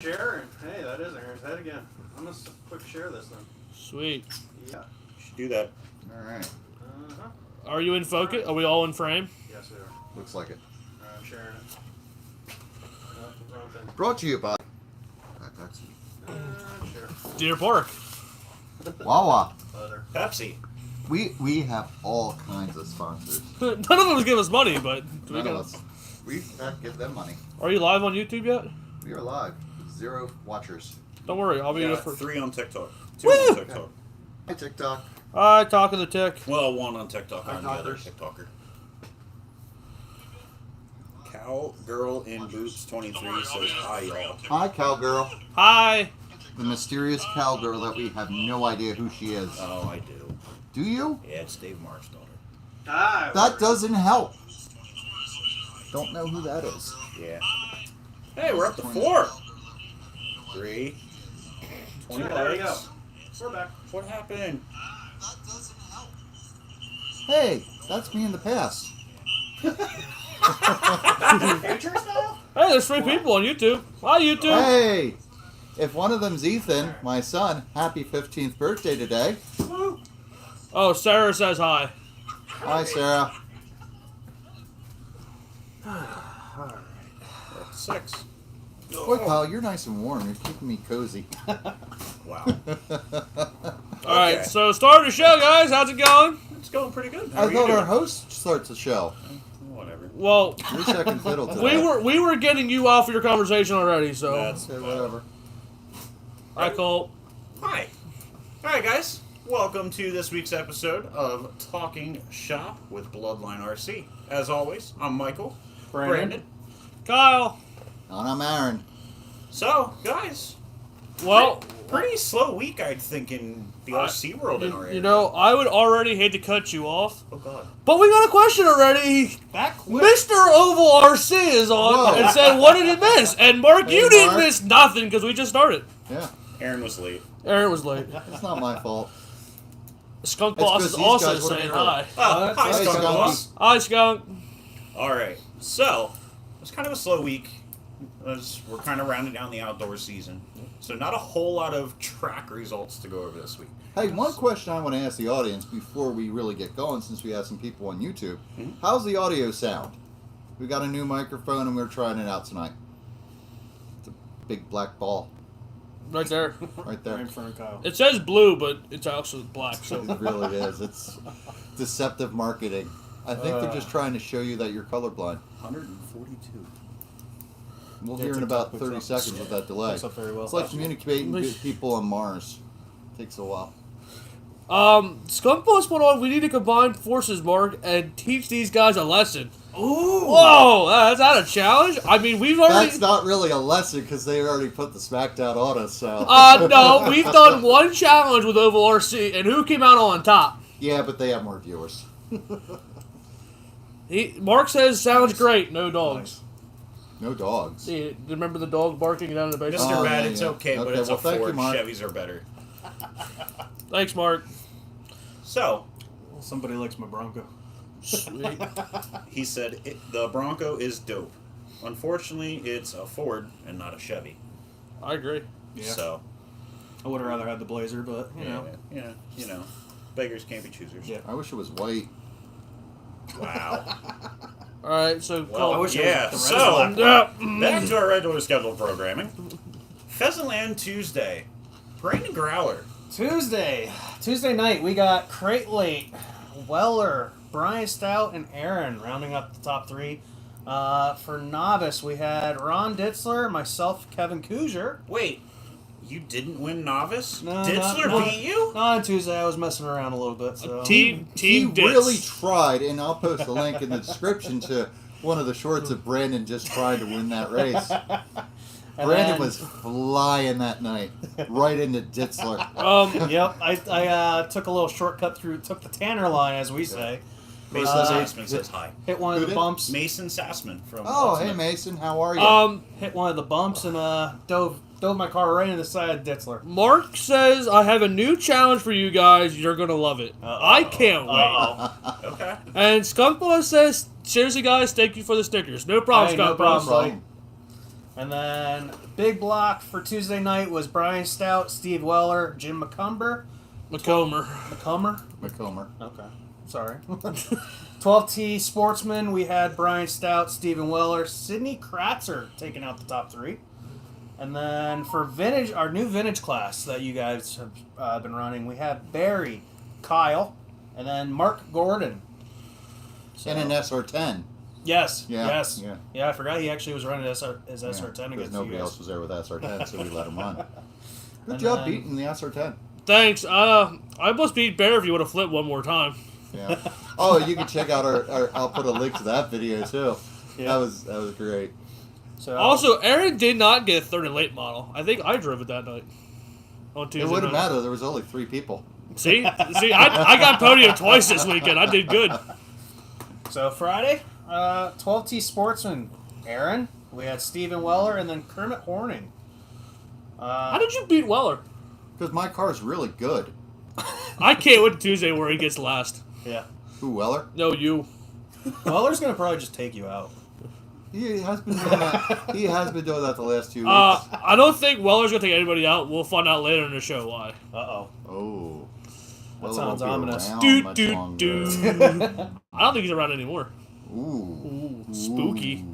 Share, hey, that is Aaron's head again. I'm gonna quick share this then. Sweet. Yeah. You should do that. Alright. Uh-huh. Are you in focus? Are we all in frame? Yes, we are. Looks like it. Alright, I'm sharing it. Wrong thing. Brought to you by Pepsi. Share. Deer Park. Wawa. Other. Pepsi. We have all kinds of sponsors. None of them give us money, but None of us. We have to give them money. Are you live on YouTube yet? We are live. 0 watchers. Don't worry, I'll be Yeah, there for 3 on TikTok. 2 Woo! on TikTok. Hi TikTok. Hi, talk of the tick. Well, 1 on TikTok. Hi, I'm the other talkers. TikToker. Cowgirl in Boots 23 says hi, y'all. Hi cowgirl. Hi. The mysterious cowgirl that we have no idea who she is. Oh, I do. Do you? Yeah, it's Dave Mark's daughter. Hi. That doesn't help. Don't know who that is. Yeah. Hey, we're up to 4. 3. 20 There we go. likes. We're back. What happened? Hey, that's me in the past. Future style? Hey, there's 3 people on YouTube. Hi, YouTube. Hey! If one of them's Ethan, my son, happy 15th birthday today. Woo. Oh, Sarah says hi. Hi, Sarah. We're up to 6. Boy, Kyle, you're nice and warm. You're keeping me cozy. Wow. All right, Okay. so start the show, guys. How's it going? It's going pretty good. How I are you thought our doing? host starts the show. Whatever. Well, You're second fiddle today. we were getting you off your conversation already, so. That's Okay, whatever. Hi, Cole. Hi. Alright, guys. Welcome to this week's episode of Talking Shop with BloodlineRC. As always, I'm Michael. Brandon. Kyle. And I'm Aaron. So, guys, Well, pretty slow week, I'd think, in the RC world in our area. you know, I would already hate to cut you off, Oh, God. but we got a question already. Back Mr. Oval RC is on Whoa. and said, "What did it miss?" And Mark, Hey, you didn't Mark. miss nothing because we just started. Yeah, Aaron was late. Aaron was late. it's not my fault. Skunk It's Boss 'cause is these also guys would've saying been hi. Oh, hi, Hey, Skunk Skunk Boss. Boss. Hi, Skunk. Alright, so, it was kind of a slow week, as we're kind of rounding down the outdoor season. So not a whole lot of track results to go over this week. Hey, one question I want to ask the audience before we really get going, since we have some people on YouTube. Mhm. How's the audio sound? We got a new microphone and we're trying it out tonight. It's a big black ball Right there. right there. in front of Kyle. It says blue, but it's actually black. So It really is. It's deceptive marketing. I think they're just trying to show you that you're colorblind. 142. We'll Yeah, hear in TikTok about picks 30 up. seconds with that delay. Picks up very well. It's like communicating with people on Mars. Takes a while. Skunk Boss went on. We need to combine forces, Mark, and teach these guys a lesson. Ooh! Whoa, that's not a challenge. I mean, we've already. That's not really a lesson because they already put the smackdown on us. So No, we've done one challenge with Oval RC, and who came out on top? yeah, but they have more viewers. Mark says sounds great. No dogs. No dogs. See, remember the dog barking down in the basement? Mr. Oh, Bad, yeah, it's yeah. okay, but Okay, it's well, a thank you, Ford. Mark. Chevys are better. Thanks, Mark. So, Somebody likes my Bronco. Sweet. he said the Bronco is dope. Unfortunately, it's a Ford and not a Chevy. I agree. Yeah. So, I would have rather had the Blazer, but you know, beggars can't be choosers. Yeah. I wish it was white. Wow. All right, so Well, Cole. wish it was yeah. like the red So, and Yeah. back to our regular scheduled programming. Pheasantland Tuesday. Brandon Growler. Tuesday night, we got Crate Late, Weller, Brian Stout, and Aaron rounding up the top 3. For novice, we had Ron Ditzler, myself, Kevin Kuzier. Wait, you didn't win novice? No, Ditzler not- beat you? On Tuesday, I was messing around a little bit. So. Team He Ditz. really tried, and I'll post a link in the description to one of the shorts of Brandon just trying to win that race. And Brandon then- was flying that night, right into Ditzler. Yep, I took a little shortcut took the Tanner line, as we say. Mason Sassman says hi. Hit one Who of the did? bumps. Mason Sassman from Oh, Ultimate. hey Mason, how are you? Hit one of the bumps and dove my car right into the side of Ditzler. Mark says I have a new challenge for you guys. You're gonna love it. I can't wait. Okay. And Skunk Boss says, seriously, guys, thank you for the stickers. No problem, Hey, no Skunk Boss. problem. And then big block for Tuesday night was Brian Stout, Steve Weller, Jim McCumber. McComber. McComber. Okay. Sorry. 12T Sportsman, we had Brian Stout, Stephen Weller, Sidney Kratzer taking out the top 3. And then for vintage, our new vintage class that you guys have been running, we have Barry, Kyle, and then Mark Gordon. So, And an SR10. yes, Yeah, yes. yeah. Yeah, I forgot he actually was running his SR10 Because against nobody you guys. else was there with SR10, so we let him run. Good And job then- beating the SR10. Thanks. I must beat Bear if you would have flipped one more time. Yeah. Oh, you can check out our I'll put a link to that video too. Yeah. That was great. So, Also, Aaron did not get third and late model. I think I drove it that night. On Tuesday It wouldn't night. matter. There was only 3 people. See, I got podium twice this weekend. I did good. So Friday, 12T Sportsman, Aaron. We had Stephen Weller and then Kermit Horning. How did you beat Weller? Because my car's really good. I can't wait to Tuesday where he gets last. Yeah. Who, Weller? No, you. Weller's gonna probably just take you out. He has been doing that. He has been doing that the last 2 weeks. I don't think Weller's gonna take anybody out. We'll find out later in the show why. Uh-oh. Oh. That Weller sounds won't be ominous. around Do much do longer. do. I don't think he's around anymore. Ooh. Spooky.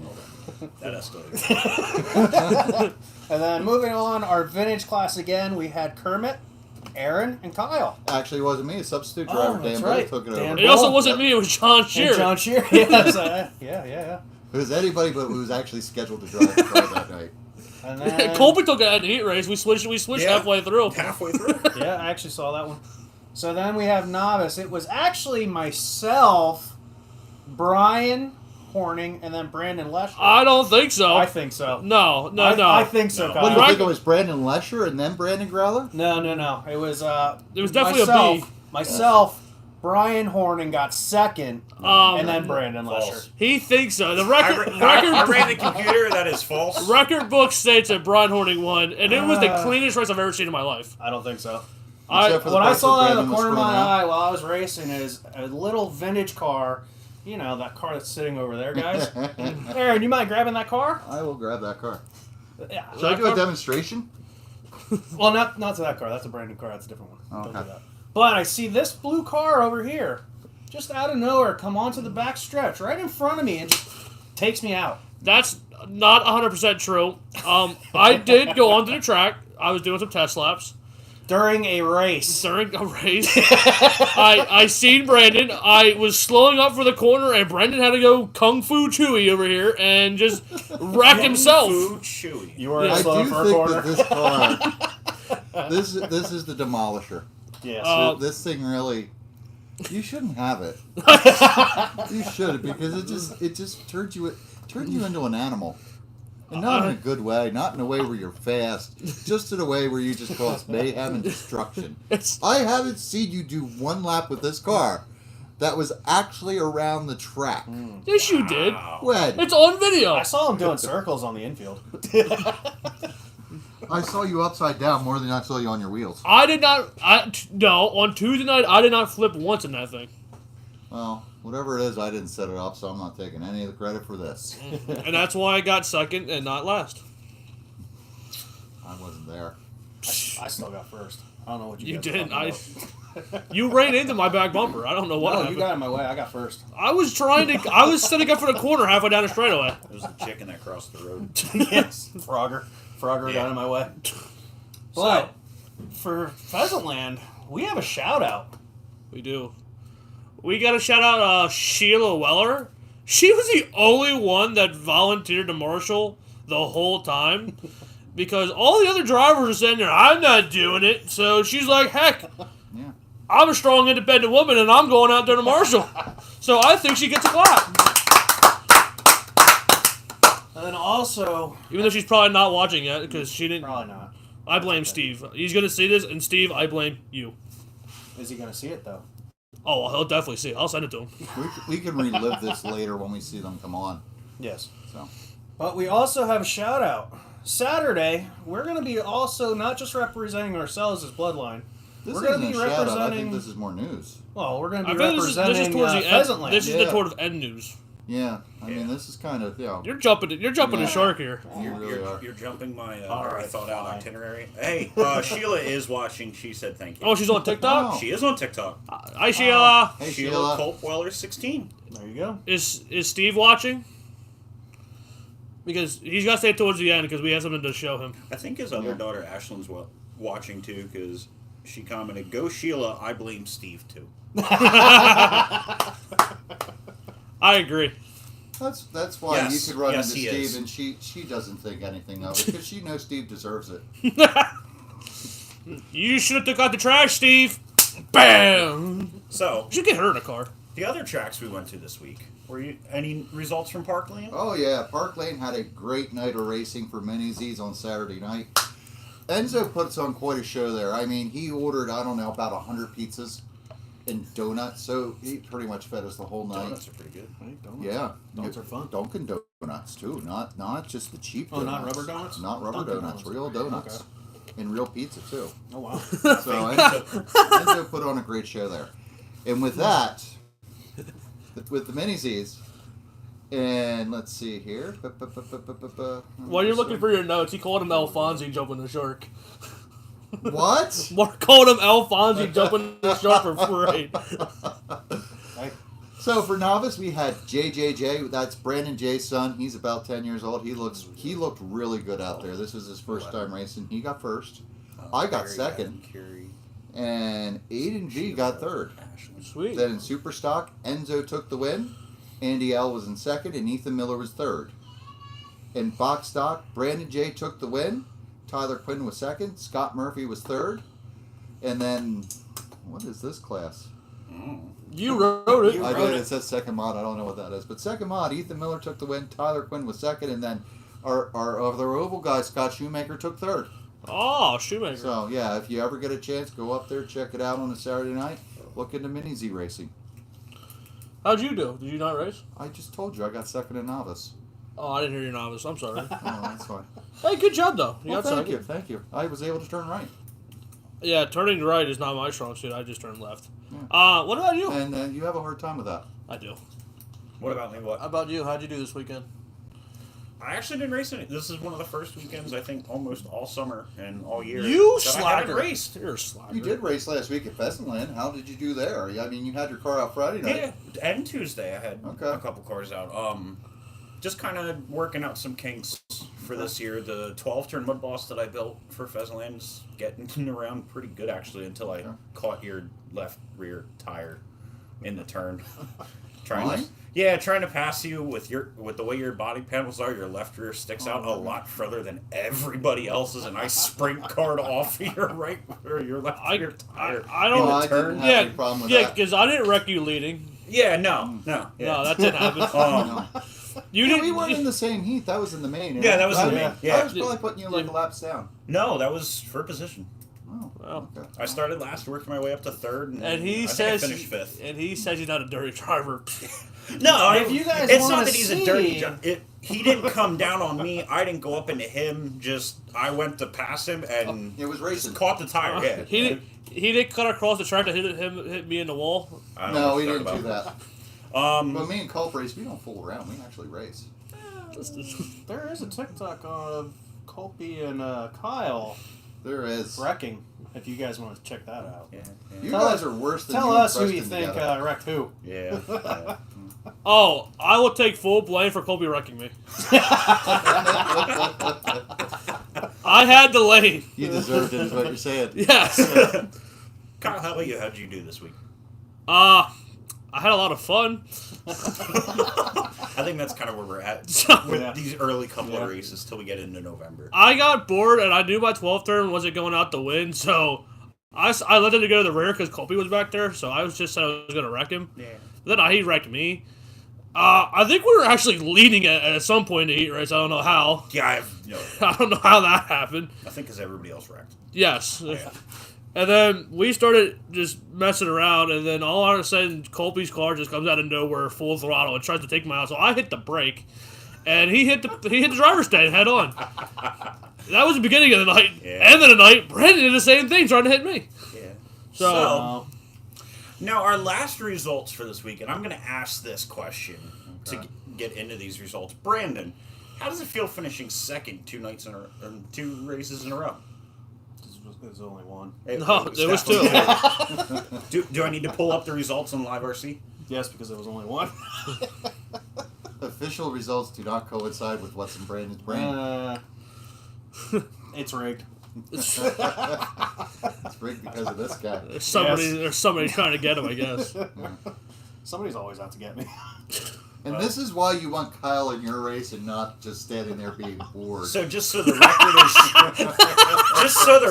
That escalated. And then moving on, our vintage class again, we had Kermit, Aaron, and Kyle. Actually, it wasn't me. A substitute Oh, driver, that's Dan Bull, right. took it Dan over. It also Bull, wasn't yep. me. It was John And Shearer. John Shearer. Yes, yeah. It was anybody but who was actually scheduled to drive the car that night. And then, Colby took it at the heat race. We switched Yeah. halfway through. Halfway through. yeah, I actually saw that one. So then we have novice. It was actually myself, Brian Horning, and then Brandon Lesher. I don't think so. I think so. No. I think so, No. Kyle. What do you Right. think it was, Brandon Lesher and then Brandon Growler? No. It was definitely a myself, B. Myself, Brian Horning got second, and then Brandon False. Lesher. He thinks so. The I record ran the computer. That is false. record book states that Brian Horning won, and it was the cleanest race I've ever seen in my life. I don't think so. Except for the When I parts saw where that in the Brandon was corner of my screwing around. eye while I was racing is a little vintage car. You know, that car that's sitting over there, guys. Aaron, you mind grabbing that car? I will grab that car. Yeah. Should I do a demonstration? Well, not to that car. That's a brand new car. That's a different one. Don't Okay. do that. But I see this blue car over here, just out of nowhere, come onto the back stretch right in front of me and just takes me out. That's not 100% true. I did go onto the track. I was doing some test laps. During a race. During a race, I seen Brandon. I was slowing up for the corner, and Brandon had to go Kung Fu Chewy over here and just wreck himself. Food chewy. You were I slow do for a think corner. that this car, this is the demolisher. Yes. This thing really, you shouldn't have it. You should, because it just turns you into an animal. And not in a good way, not in a way where you're fast, just in a way where you just cause mayhem and destruction. I haven't seen you do one lap with this car that was actually around the track. Yes, you did. When? It's on video. I saw him doing circles on the infield. I saw you upside down more than I saw you on your wheels. I did not. No, on Tuesday night, I did not flip once in that thing. Well, whatever it is, I didn't set it up, so I'm not taking any of the credit for this. And that's why I got second and not last. I wasn't there. I still got first. I don't know what You guys are didn't. talking You ran into my back bumper. I don't know what about. No, happened. you got in my way. I got first. I was setting up for the corner halfway down the straightaway. It was the chicken that crossed the road. Yes. Frogger got in my way. But for Pheasantland, we have a shout out. We do. We got to shout out Sheila Weller. She was the only one that volunteered to marshal the whole time. Because all the other drivers are saying, I'm not doing it. So she's like, heck, Yeah. I'm a strong, independent woman, and I'm going out there to marshal. So I think she gets a clap. And then also, Even though she's probably not watching yet, because she didn't. probably not. I blame Steve. He's going to see this, and Steve, I blame you. Is he going to see it, though? Oh, well, he'll definitely see it. I'll send it to him. We can relive this later when we see them come on. Yes. So But we also have a shout out. Saturday, we're going to be also not just representing ourselves as Bloodline. this We're isn't gonna be a shout out. I representing- think this is more news. Well, we're going to I be think this representing is towards the end. Pheasantland. This is Yeah. the towards end news. Yeah, I mean, this is kind of, You're jumping the Yeah. shark here. you really are. You're jumping my All right, I thought out fine. itinerary. Hey, Sheila is watching. She said thank you. Oh, she's on TikTok? Oh. She is on TikTok. Hi, Sheila. Hey, Sheila Sheila. Kulp Weller 16. There you go. Is Steve watching? Because he's got to stay towards the end because we have something to show him. I think his other Yeah. daughter Ashlyn's watching too because she commented, "Go Sheila, I blame Steve too." I agree. That's why Yes, you could run yes, into he Steve is. and she doesn't think anything of it because she knows Steve deserves it. You should have took out the trash, Steve. Bam. So You should get her in a car. the other tracks we went to this week. Were you any results from Park Lane? Oh yeah, Park Lane had a great night of racing for Mini Z's on Saturday night. Enzo puts on quite a show there. I mean, he ordered, I don't know, about 100 pizzas and donuts, so he pretty much fed us the whole night. Donuts are pretty good. Hey, donuts. Yeah. Donuts are fun. Dunkin' Donuts too, not just the cheap Oh, donuts. not rubber donuts? Not rubber Dunkin' donuts, donuts. real donuts. Okay. And real pizza too. Oh, wow. So Enzo put on a great show there. And with that, with the Mini Z's, and let's see here. While you're looking for your notes, he called him Alfonsi jumping the shark. What? Mark called him Alfonsi jumping the shark for free. Hey, So for novice, we had JJJ. That's Brandon J's son. He's about 10 years old. He looked really good out there. This was his first time racing. He got first. I got second. And Aiden V got third. Sweet. Then in Super Stock, Enzo took the win. Andy L was in second, and Ethan Miller was third. In Box Stock, Brandon J took the win. Tyler Quinn was second. Scott Murphy was third. And then, what is this class? You wrote it. I did. It says second mod. I don't know what that is. But second mod, Ethan Miller took the win. Tyler Quinn was second. And then our other oval guy, Scott Shoemaker, took third. Oh, Shoemaker. So, yeah, if you ever get a chance, go up there, check it out on a Saturday night. Look into Mini Z racing. How'd you do? Did you not race? I just told you I got second in novice. Oh, I didn't hear your novice. I'm sorry. Oh, that's fine. Hey, good job, though. You Well, got thank second. you, thank you. I was able to turn right. Yeah, turning right is not my strong suit. I just turned left. Yeah. What about you? And you have a hard time with that. I do. What about me? What? How about you? How'd you do this weekend? I actually didn't race any. This is one of the first weekends I think almost all summer and all year. You that I haven't slacker. raced. You're a slacker. You did race last week at Pheasantland. How did you do there? I mean, you had your car out Friday night. Yeah, and Tuesday I had Okay. a couple cars out. Just kind of working out some kinks for this year. The 12-turn mud boss that I built for Pheasantland's getting around pretty good actually until I caught your left rear tire in the turn. Mine? Trying to pass you with the way your body panels are. Your left rear sticks out a lot further than everybody else's, and I sprint card off your right or your left rear tire. I in don't. the I turn. didn't have Yeah, any problem with yeah, that. because I didn't wreck you leading. Yeah, no. Yeah. No, that didn't happen. Um, You Yeah, didn't. we weren't in the same heat. That was in the main. Yeah, that was in the main. Yeah. I was probably putting you like laps down. no, that was for position. Oh, Wow. okay. I started last, worked my way up to third, and And he I says think I finished fifth. And he says he's not a dirty driver. No, If you guys it's wanna not that he's a see- dirty. He didn't come down on me. I didn't go up into him. Just I went to pass him and It was racing. just caught the tire. Yeah, He didn't cut across the track to hit me in the wall. I don't know No, what we you're didn't talking do about. that. But me and Culp race, we don't fool around. We actually race. there is a TikTok of Colpy and Kyle There is. wrecking. If you guys want to check that out. Yeah, You Tell guys us- are worse than Tell you us and who you Preston think together. wrecked who. yeah. yeah. Oh, I will take full blame for Colby wrecking me. I had the lane. You deserved it, is what you're saying. Yes. Kyle, how about you? How'd you do this week? I had a lot of fun. I think that's kind of where we're at with Yeah. these early couple Yeah. of races till we get into November. I got bored, and I knew my 12th turn wasn't going out to win, so I let him to go to the rear because Colby was back there, so I was just said I was going to wreck him. Yeah. Then he wrecked me. I think we were actually leading at some point in the heat race. I don't know how. Yeah, I have no. I don't know how that happened. I think because everybody else wrecked. Yes. Yeah. And then we started just messing around, and then all of a sudden, Colby's car just comes out of nowhere, full throttle, and tries to take me out. So I hit the brake, and he hit the driver's stand head on. That was the beginning of the night. Yeah. End of the night, Brandon did the same thing, trying to hit me. Yeah. So Now, our last results for this week, and I'm going to ask this question, to get into these results. Brandon, how does it feel finishing second 2 nights in a 2 races in a row? There's only one. No, there was 2. Do I need to pull up the results on Live RC? Yes, because there was only one. Official results do not coincide with what's in Brandon's brain. It's rigged. It's rigged because of this guy. There's somebody trying to get him, I guess. Somebody's always out to get me. And this is why you want Kyle in your race and not just standing there being bored. So just so the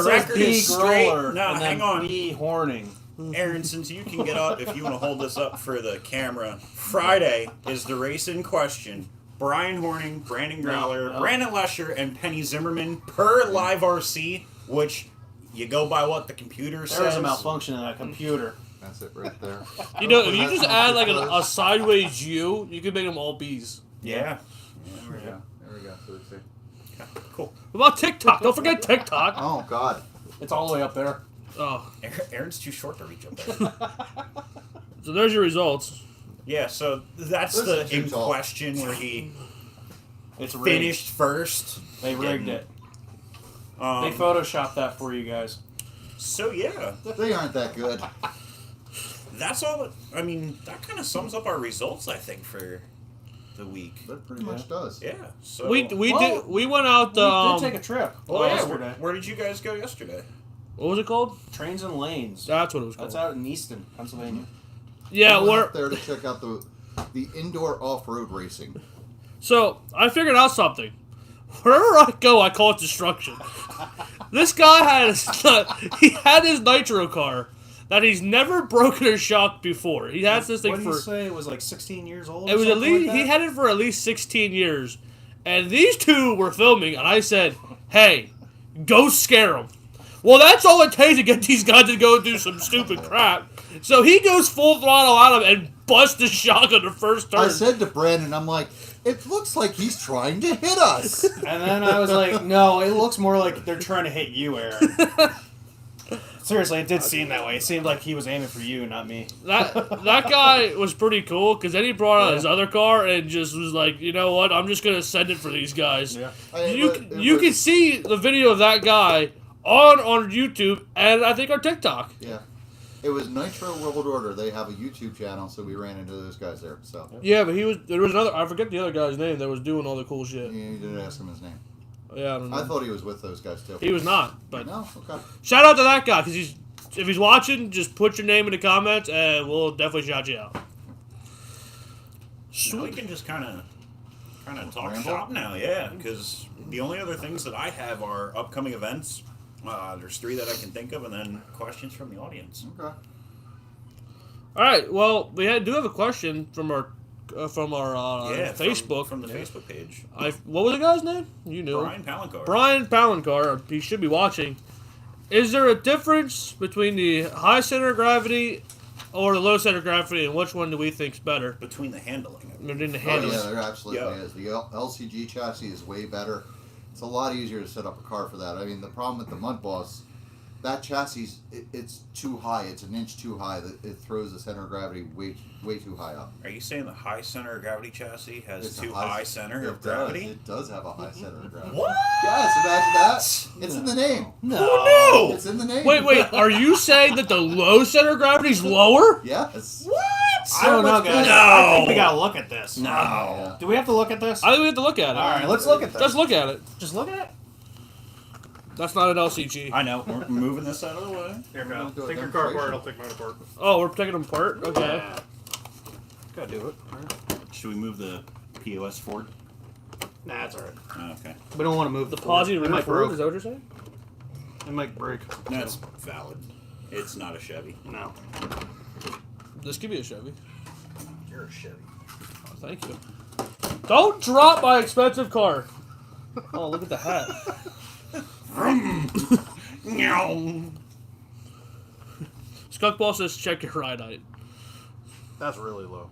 record is straight. No, hang on. B Horning. Aaron, since you can get up, if you want to hold this up for the camera, Friday is the race in question. Brian Horning, Brandon Growler, Brandon Lesher, and Penny Zimmerman per Live RC, which you go by what the computer says. There's a malfunction in that computer. That's it right there. You know, if you just add like a sideways U, you could make them all B's. Yeah. There we go. There we go. So let's see. Okay, cool. What about TikTok? Don't forget TikTok. Oh, God. It's all the way up there. Oh, Aaron's too short to reach up there. so there's your results. Yeah, so that's This the is too in tall. question where he It's rigged. finished first. They rigged Getting- it. They photoshopped that for you guys. So yeah, They aren't that good. that's all. I mean, that kind of sums up our results, I think, for the week. That pretty much does. Yeah. So We went out. We did take a trip yesterday. Where did you guys go yesterday? What was it called? Trains and Lanes. That's what it was called. That's out in Easton, Pennsylvania. Yeah, We went we're up there to check out the indoor off-road racing. so I figured out something. Wherever I go, I call it destruction. This guy had his nitro car that he's never broken or shocked before. He has this thing What did for you say? It was like 16 years old. it or was at something least like he that? had it for at least 16 years, and these two were filming, and I said, "Hey, go scare them." Well, that's all it takes to get these guys to go do some stupid crap. So he goes full throttle at him and busts the shotgun the first turn. I said to Brandon, I'm like, it looks like he's trying to hit us. And then I was like, no, it looks more like they're trying to hit you, Aaron. Seriously, it did seem that way. It seemed like he was aiming for you, not me. that guy was pretty cool because then he brought out his other car and just was like, you know what? I'm just gonna send it for these guys. Yeah. You can see the video of that guy on YouTube and I think on TikTok. Yeah. It was Nitro World Order. They have a YouTube channel, so we ran into those guys there. So Yeah, but there was another. I forget the other guy's name that was doing all the cool shit. you didn't ask him his name. Yeah, I don't know. I thought he was with those guys too. He was not, but No, okay. shout out to that guy because if he's watching, just put your name in the comments and we'll definitely shout you out. Now we can just kind of talk Ramble? shop now, yeah. Because the only other things that I have are upcoming events. There's 3 that I can think of, and then questions from the audience. Okay. All right, well, we do have a question from our Facebook. From the Facebook page. What was the guy's name? You knew. Brian Palancar. Brian Palancar. He should be watching. Is there a difference between the high center of gravity or the low center of gravity, and which one do we think's better? Between the handling. Between the Oh, handles. yeah, there absolutely Yeah. is. The LCG chassis is way better. It's a lot easier to set up a car for that. I mean, the problem with the Mud Boss, that chassis, it's too high. It's an inch too high. It throws the center of gravity way too high up. Are you saying the high center of gravity chassis has It's a too high center of gravity? It does have a high center of gravity. What? Yes, imagine that. It's in the name. No. It's in the name. Wait, are you saying that the low center of gravity is lower? Yes. What? I don't know, guys. No. I think we gotta look at this. No. Yeah. Do we have to look at this? I think we have to look at it. All right, let's look at this. Just look at it. Just look at it. That's not an LCG. I know. We're moving this out of the way. Here, We'll man. do a Take your car apart. demonstration. I'll take mine apart. Oh, we're taking them apart? Okay. Gotta do it. Should we move the POS forward? Nah, that's alright. Oh, okay. We don't want to move The the Posy It Rim might forward, break. is that what you're saying? It might break. That's valid. It's not a Chevy. No. This could be a Chevy. You're a Chevy. Oh, thank you. Don't drop my expensive car. Oh, look at the hat. Skunkball says check your ride height. That's really low.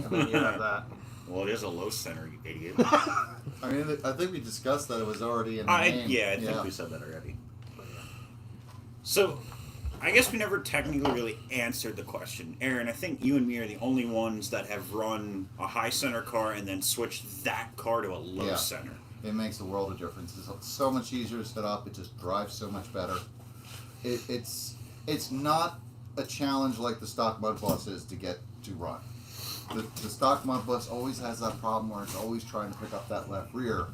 I mean, you have that. Well, it is a low center, you idiot. I mean, I think we discussed that it was already in the name. I think we said that already. So, I guess we never technically really answered the question. Aaron, I think you and me are the only ones that have run a high center car and then switched that car to a low center. It makes a world of difference. It's so much easier to set up. It just drives so much better. It's not a challenge like the stock mud bus is to get to run. The stock mud bus always has that problem where it's always trying to pick up that left rear.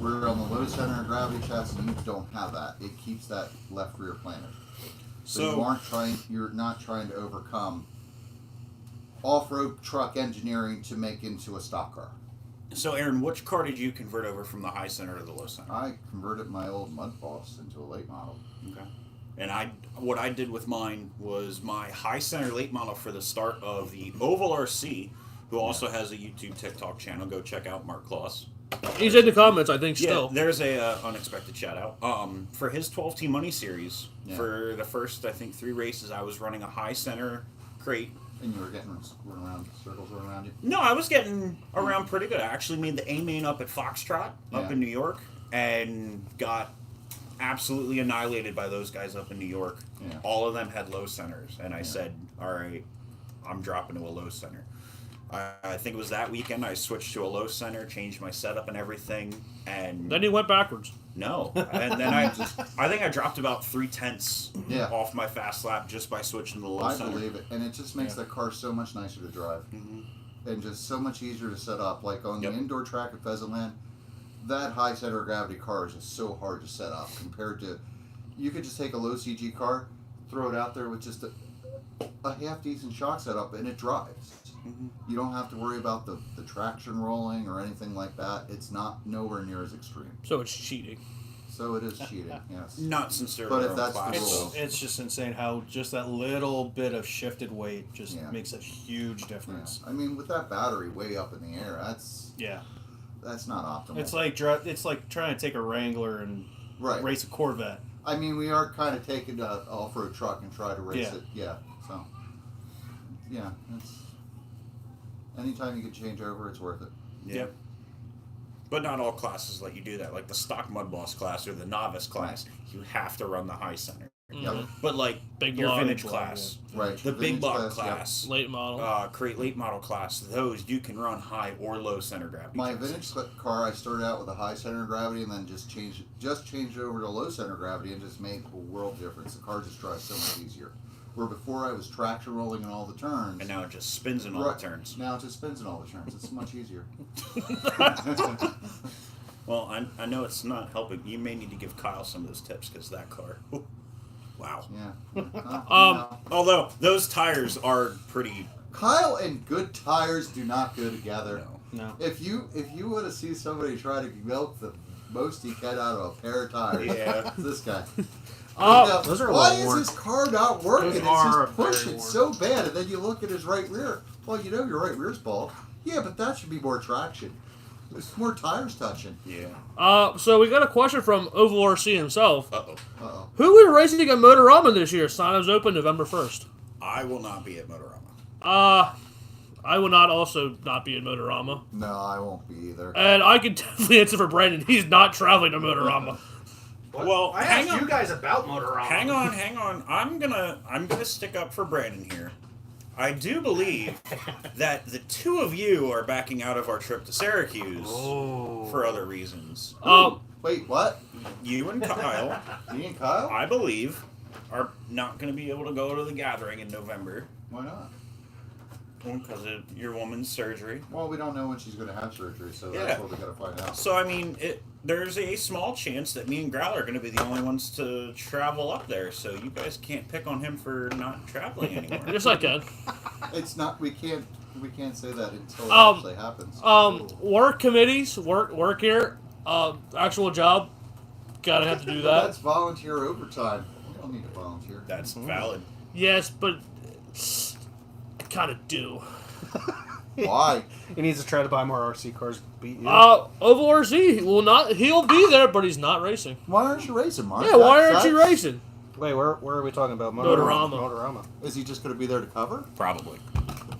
We're on the low center of gravity chassis, you don't have that. It keeps that left rear planted. So you're not trying to overcome off-road truck engineering to make into a stock car. So, Aaron, which car did you convert over from the high center to the low center? I converted my old mud boss into a late model. Okay. And what I did with mine was my high center late model for the start of the BloodlineRC, who also has a YouTube TikTok channel. Go check out Mark Kloss. He's in the comments, I think, still. Yeah, there's a unexpected shout out. For his 12 Team Money series, for the first, I think, 3 races, I was running a high center crate. And you were getting circles around you? No, I was getting around pretty good. I actually made the A main up at Foxtrot up in New York and got absolutely annihilated by those guys up in New York. Yeah. All of them had low centers, and I said, all right, I'm dropping to a low center. I think it was that weekend I switched to a low center, changed my setup and everything, and Then he went backwards. no, and then I think I dropped about 3/10 off my fast lap just by switching to the low center. I believe it, and it just makes that car so much nicer to drive, and just so much easier to set up. Like on the indoor track at Pheasantland, that high center of gravity car is just so hard to set up compared to, you could just take a low CG car, throw it out there with just a half decent shock setup, and it drives. You don't have to worry about the traction rolling or anything like that. It's not nowhere near as extreme. So it's cheating. So it is cheating, yes. Not since they're But their if own that's the class. rule. It's just insane how just that little bit of shifted weight just makes a huge difference. I mean, with that battery way up in the air, that's not optimal. It's like trying to take a Wrangler and race a Corvette. I mean, we are kind of taking an off-road truck and try to race it. Yeah. So, yeah, it's anytime you can change over, it's worth it. Yep. But not all classes let you do that. Like the stock mud boss class or the novice class, you have to run the high center. Yep. But like Big your block, vintage class, Right. the big block class, Late model. create late model class, those you can run high or low center gravity. My chassis. vintage car, I started out with a high center of gravity and then just changed it over to low center of gravity and just made a world difference. The car just drives so much easier. Where before I was traction rolling in all the turns. And now it just spins in all the turns. Now it just spins in all the turns. It's much easier. Well, I know it's not helping. You may need to give Kyle some of those tips because that car, wow. Yeah. Although those tires are pretty. Kyle and good tires do not go together. No. If you want to see somebody try to milk the most he can out of a pair of tires, it's this guy. Those are why a is little his car not working? Those It's are just pushing very so bad, and then you look at his right rear. Well, you know your right rear's bald. Yeah, but that should be more traction. There's more tires touching. Yeah. So we got a question from Oval RC himself. Uh-oh. Who is racing at Motorama this year? Sign-ups open November 1st. I will not be at Motorama. I will not also not be at Motorama. No, I won't be either. And I can definitely answer for Brandon. He's not traveling to Motorama. Well, I asked you guys about Motorama. Hang on. I'm gonna stick up for Brandon here. I do believe that the two of you are backing out of our trip to Syracuse for other reasons. Wait, what? You and Kyle, Me and Kyle? I believe, are not going to be able to go to the gathering in November Why not? because of your woman's surgery. Well, we don't know when she's going to have surgery, so that's what we got to find out. So, I mean, there's a small chance that me and Growl are going to be the only ones to travel up there, so you guys can't pick on him for not traveling anymore. Yes, I can. It's not. We can't say that until it actually happens. Work committees, work here, actual job, gotta have to do But that. that's volunteer overtime. We don't need to volunteer. That's valid. Yes, but I kind of do. Why? He needs to try to buy more RC cars to beat you. Oval RC will not. He'll be there, but he's not racing. Why aren't you racing, Mark? Yeah, why aren't you racing? Wait, where are we talking about? Motorama. Is he just going to be there to cover? Probably.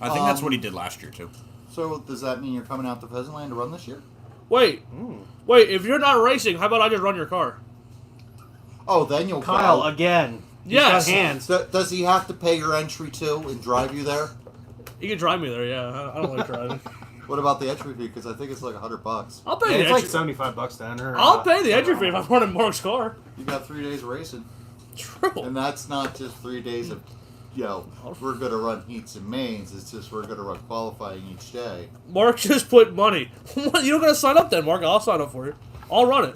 I think that's what he did last year, too. So does that mean you're coming out to Pheasantland to run this year? Wait, if you're not racing, how about I just run your car? Oh, then you'll Kyle, go. again. Yes. He's got hands. Does he have to pay your entry too and drive you there? You can drive me there, yeah. I don't like driving. What about the entry fee? Because I think it's like $100. I'll pay Yeah, the it's like entry. $75 to enter. I'll pay the entry fee if I'm running Mark's car. You got 3 days of racing. True. And that's not just 3 days of, we're going to run heats and mains. It's just we're going to run qualifying each day. Mark just put money. You don't gotta sign up then, Mark. I'll sign up for you. I'll run it.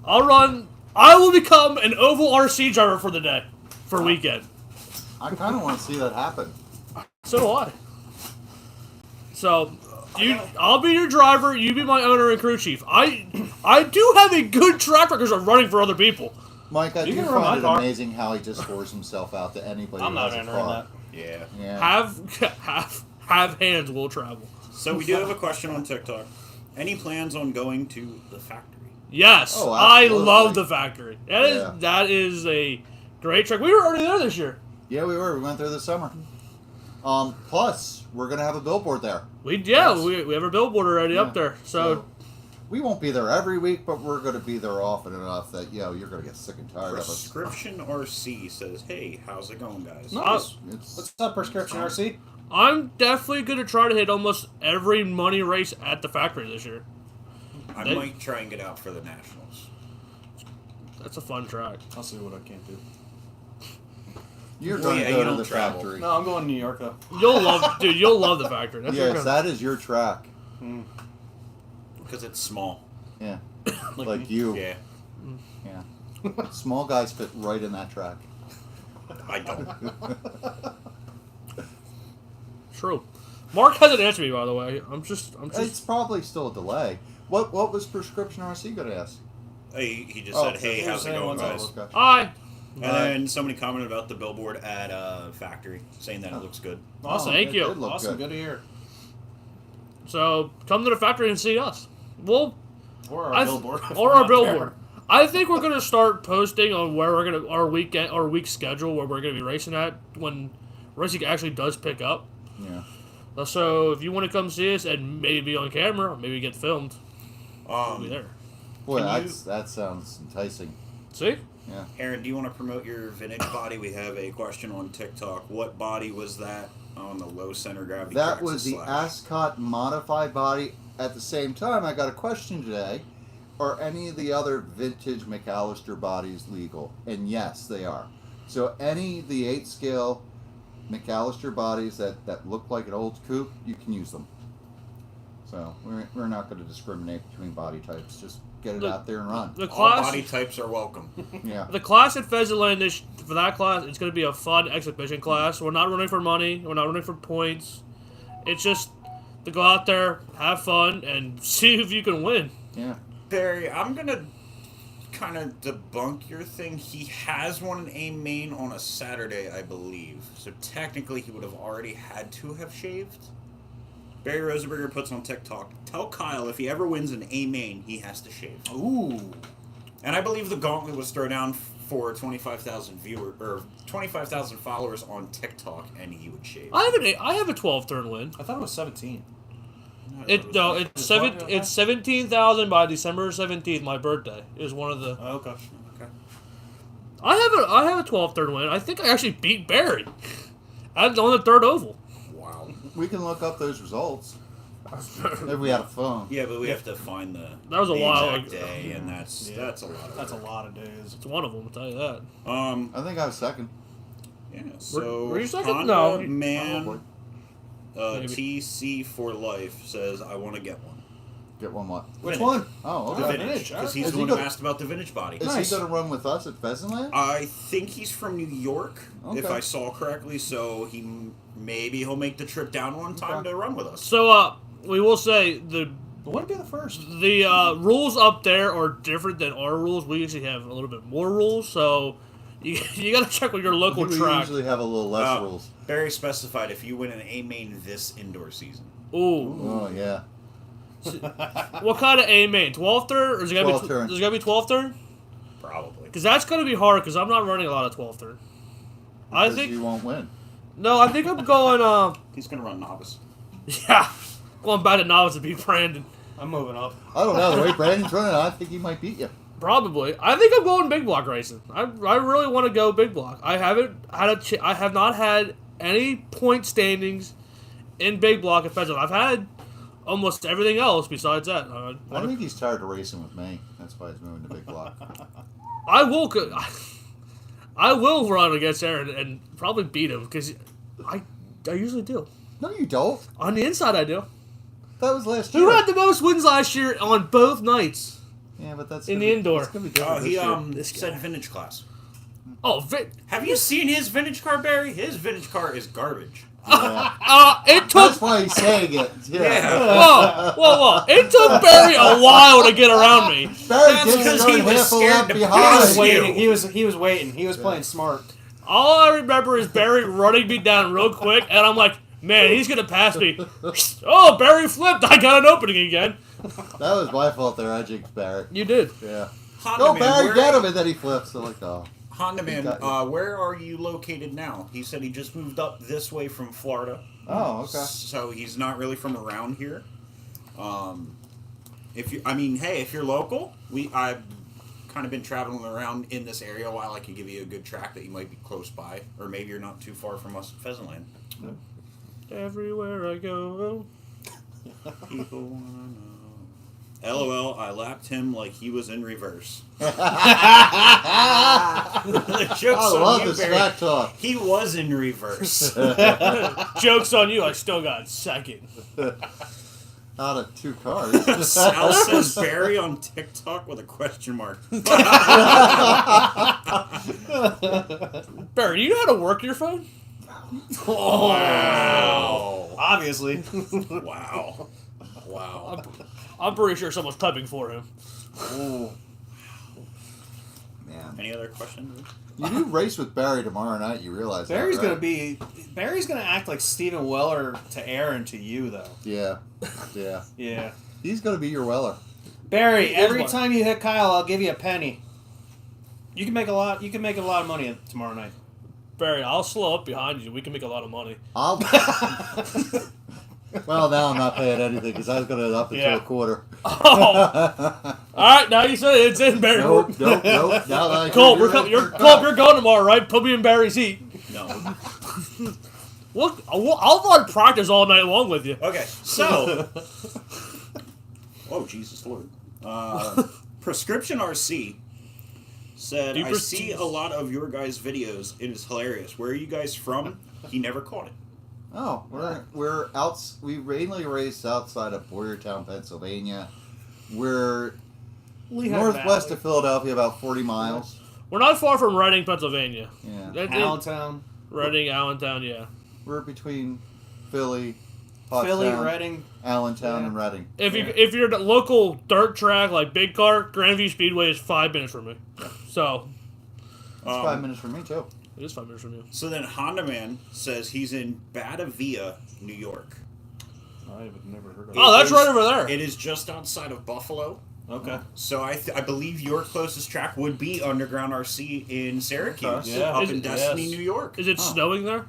I will become an oval RC driver for the day. For weekend. I kind of want to see that happen. So do I. So, I'll be your driver, you be my owner and crew chief. I do have a good track record of running for other people. Mike, I You do can run find it my car. amazing how he just scores himself out to anybody I'm who not has a entering car. that. Yeah. Yeah. Have hands will travel. So we do have a question on TikTok. Any plans on going to the factory? Yes, Oh, I absolutely. love the factory. Yeah. That is a great track. We were already there this year. Yeah, we were. We went there this summer. Plus, we're going to have a billboard there. We Yes. have a billboard already up there. So we won't be there every week, but we're going to be there often enough that, you're going to get sick and tired of us. Prescription RC says, "Hey, how's it going, guys?" Nice. It's, What's up, Prescription RC? I'm definitely going to try to hit almost every money race at the factory this year. I might try and get out for the nationals. That's a fun track. I'll see what I can do. you're Well, going yeah, to you go to don't the travel. factory. No, I'm going to New York, though. You'll love the factory. That's Yes, that is your track. Because it's small. Yeah. Like you. Yeah, Yeah. Small guys fit right in that track. I don't. True. Mark hasn't answered me, by the way. I'm just. It's probably still a delay. What was Prescription RC going to ask? He just Oh, said, "Hey, how's it going, guys?" Okay. Hi. And then somebody commented about the billboard at factory, saying that it looks good. Awesome. Thank it you. did look Awesome. good. Good to hear. So come to the factory and see us. Well, Or our billboard. if or we're our not billboard. there. I think we're gonna start posting on where we're gonna our week schedule where we're gonna be racing at when racing actually does pick up. Yeah. So if you want to come see us and maybe be on camera, maybe get filmed, we'll be there. Boy, Can that sounds enticing. See? Yeah. Aaron, do you want to promote your vintage body? We have a question on TikTok. What body was that on the low center gravity? That Praxis was the slash? Ascot modified body. At the same time, I got a question today. Are any of the other vintage McAllister bodies legal? And yes, they are. So any of the 8-scale McAllister bodies that look like an old coupe, you can use them. So we're not going to discriminate between body types. Just get it out there and run. The All class, body types are welcome. Yeah. the class at Pheasantland for that class, it's going to be a fun exhibition class. We're not running for money. We're not running for points. It's just to go out there, have fun, and see if you can win. Yeah. Barry, I'm gonna kind of debunk your thing. He has won an A main on a Saturday, I believe. So technically, he would have already had to have shaved. Barry Rosenberger puts on TikTok, "Tell Kyle if he ever wins an A main, he has to shave." Ooh. And I believe the gauntlet was thrown down for 25,000 or 25,000 followers on TikTok, and he would shave. I have a 12-turn win. I thought it was 17. It's 17,000 by December 17th. My birthday is one of the. Oh, okay. Okay. I have a 12-turn win. I think I actually beat Barry. On the third oval. Wow. We can look up those results if we had a phone. Yeah, but we have to find the That was a the while exact ago. day, and that's a lot. Of That's a work. lot of days. It's one of them. I'll tell you that. I think I was second. Yeah. So were you second? Honda No. Man Maybe. TC for life says, "I want to get one." Get one what? Which Vintage. one? Oh, The okay. vintage, because he's Is the he one who go- asked about the vintage body. Is Nice. he going to run with us at Pheasantland? I think he's from New York, if Okay. I saw correctly. So maybe he'll make the trip down one time Okay. to run with us. So we will say But what would be the first? the rules up there are different than our rules. We usually have a little bit more rules, so you got to check with your local We track. usually have a little less rules. Barry specified if you win an A main this indoor season. Ooh, Oh, yeah. what kind of A main? 12 turn or is it gonna 12 be? turn. Is it gonna be 12 turn? Probably. Because that's gonna be hard. Because I'm not running a lot of 12 turn. I Because think you won't win. no. I think I'm going. He's gonna run novice. Yeah, going back to novice to beat Brandon. I'm moving up. I don't know. The way Brandon's running, I think he might beat you. Probably. I think I'm going big block racing. I really want to go big block. I have not had any point standings in big block at Pheasantland. I've had almost everything else besides that. I think he's tired of racing with me. That's why he's moving to big block. I will run against Aaron and probably beat him because I usually do. No, you don't. On the inside, I do. That was last year. Who had the most wins last year on both nights? Yeah, but that's In gonna the be- indoor. It's gonna be Oh, different this he year. said vintage class. Oh, Have you seen his vintage car, Barry? His vintage car is garbage. Yeah. it took. That's why he's saying it. Yeah. Whoa! It took Barry a while to get around me. Barry That's did because start he was half a scared lap to He behind. was you. waiting. He was waiting. He was playing smart. All I remember is Barry running me down real quick, and I'm like, man, he's gonna pass me. Oh, Barry flipped. I got an opening again. That was my fault there. I jinxed Barry. You did. Yeah. Honda Go Man, Barry, where- get him, and then he flips. I'm like, oh. Honda Man, Got you. where are you located now? He said he just moved up this way from Florida. Oh, okay. So he's not really from around here. If you're local, I've kind of been traveling around in this area a while. I can give you a good track that you might be close by, or maybe you're not too far from us at Pheasantland. Everywhere I go. People wanna know. LOL, I lapped him like he was in reverse. The joke's I on love you, the Barry. smack talk. He was in reverse. Joke's on you. I still got second. Out of 2 cars. Sal says Barry on TikTok with a question mark. Barry, do you know how to work your phone? Wow. Obviously. Wow. Wow. I'm pretty sure someone's typing for him. Ooh. Man. Any other questions? You do race with Barry tomorrow night, you realize Barry's that, right? Barry's gonna act like Stephen Weller to Aaron to you though. Yeah. Yeah. Yeah. He's going to be your Weller. Barry, He is every one. time you hit Kyle, I'll give you a penny. You can make a lot. You can make a lot of money tomorrow night. Barry, I'll slow up behind you. We can make a lot of money. I'll... Well, now I'm not paying anything because I was going to up it Yeah. to a quarter. Oh. All right, now you said it's in, Barry. Nope. Now that I Cole, hear you're going tomorrow, right? Put me in Barry's heat. No. Look, I'll run practice all night long with you. Okay, so. Oh, Jesus Lord. Prescription RC said, I see a lot of your guys' videos. It is hilarious. Where are you guys from? He never caught it. Oh, we're out. We mainly race outside of Boyertown, Pennsylvania. We're Lehigh northwest Valley. of Philadelphia, about 40 miles. We're not far from Reading, Pennsylvania. Yeah, Allentown, Reading, Allentown, yeah. we're between Philly, Philly, Pottstown, Reading. Allentown, Yeah. and Reading. If you're the local dirt track like Big Car, Grandview Speedway is 5 minutes from me. So It's 5 minutes from me too. it is 5 minutes from you. So then Honda Man says he's in Batavia, New York. I've never heard of Oh, It that's is- right over there. It is just outside of Buffalo. Okay. So I believe your closest track would be Underground RC in Syracuse, Okay. Yeah. up Is in it- Destiny, yes. New York. Is it snowing there?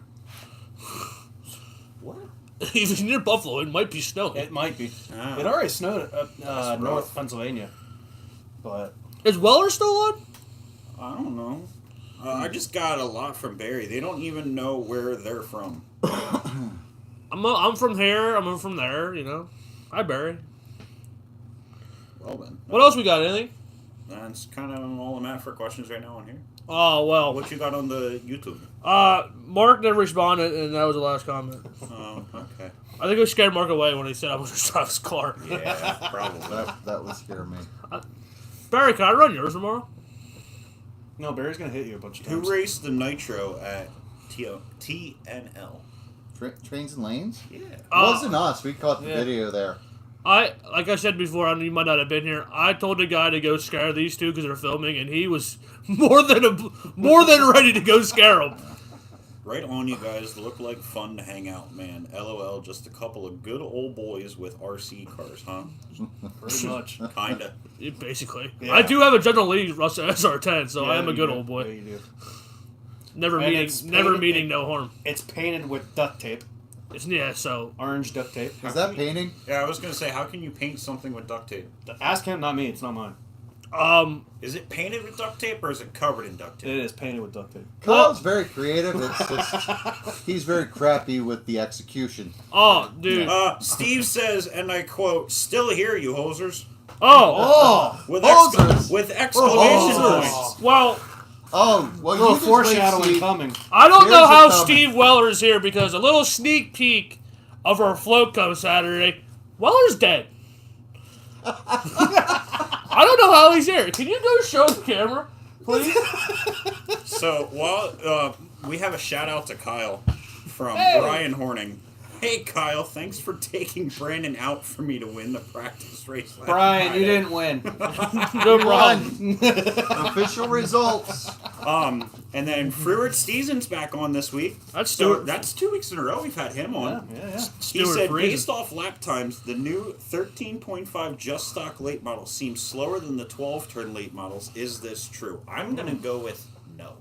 What? If it's near Buffalo, it might be snowing. It might be. Ah. It already snowed up That's North rough. Pennsylvania, but Is Weller still on? I don't know. I just got a lot from Barry. They don't even know where they're from. I'm from here. I'm from there. You know. Hi, Barry. Well then. What else we got? Anything? That's kind of all I'm at for questions right now on here. Oh well. What you got on the YouTube? Mark never responded, and that was the last comment. Oh, okay. I think it scared Mark away when he said I was going to drive his car. Yeah, probably. That would scare me. Barry, can I run yours tomorrow? no, Barry's gonna hit you a bunch of times. Who raced the Nitro at TNL? Trains and lanes? Yeah. It wasn't us. We caught the Yeah. video there. Like I said before, you might not have been here. I told the guy to go scare these two because they're filming, and he was more than ready to go scare them. Right on, you guys. Look like fun to hang out, man. LOL, just a couple of good old boys with RC cars, huh? Pretty much. Kinda. Basically, Yeah. I do have a General Lee Russell SR10, so I Yeah, am a you good do. old boy. Yeah, you do. Never And meeting, it's never painted- meeting no harm. It's painted with duct tape, Yeah, so orange duct tape. Is that painting? Yeah, I was gonna say, how can you paint something with duct tape? Ask him, not me. It's not mine. Is it painted with duct tape or is it covered in duct tape? It is painted with duct tape. Kyle's very creative. It's just he's very crappy with the execution. Oh, dude. Steve says, and I quote, "Still here, you hosers." Oh. With Hosers! with exclamation Hosers! points. Well, Oh, well, A little you just wait, foreshadowing Steve. coming. I don't Here's know the how comment. Steve Weller is here because a little sneak peek of our float comes Saturday. Weller's dead. I don't know how he's here. Can you go show the camera, please? So while we have a shout out to Kyle from Hey. Brian Horning. Hey Kyle, thanks for taking Brandon out for me to win the practice race last Brian, Friday. you didn't win. No problem. Official results. And then Freward Steason's back on this week. That's So Stuart. that's 2 weeks in a row we've had him on. Yeah. He Stuart said, Friesen. based off lap times, the new 13.5 just stock late model seems slower than the 12-turn late models. Is this true? I'm going to go with no.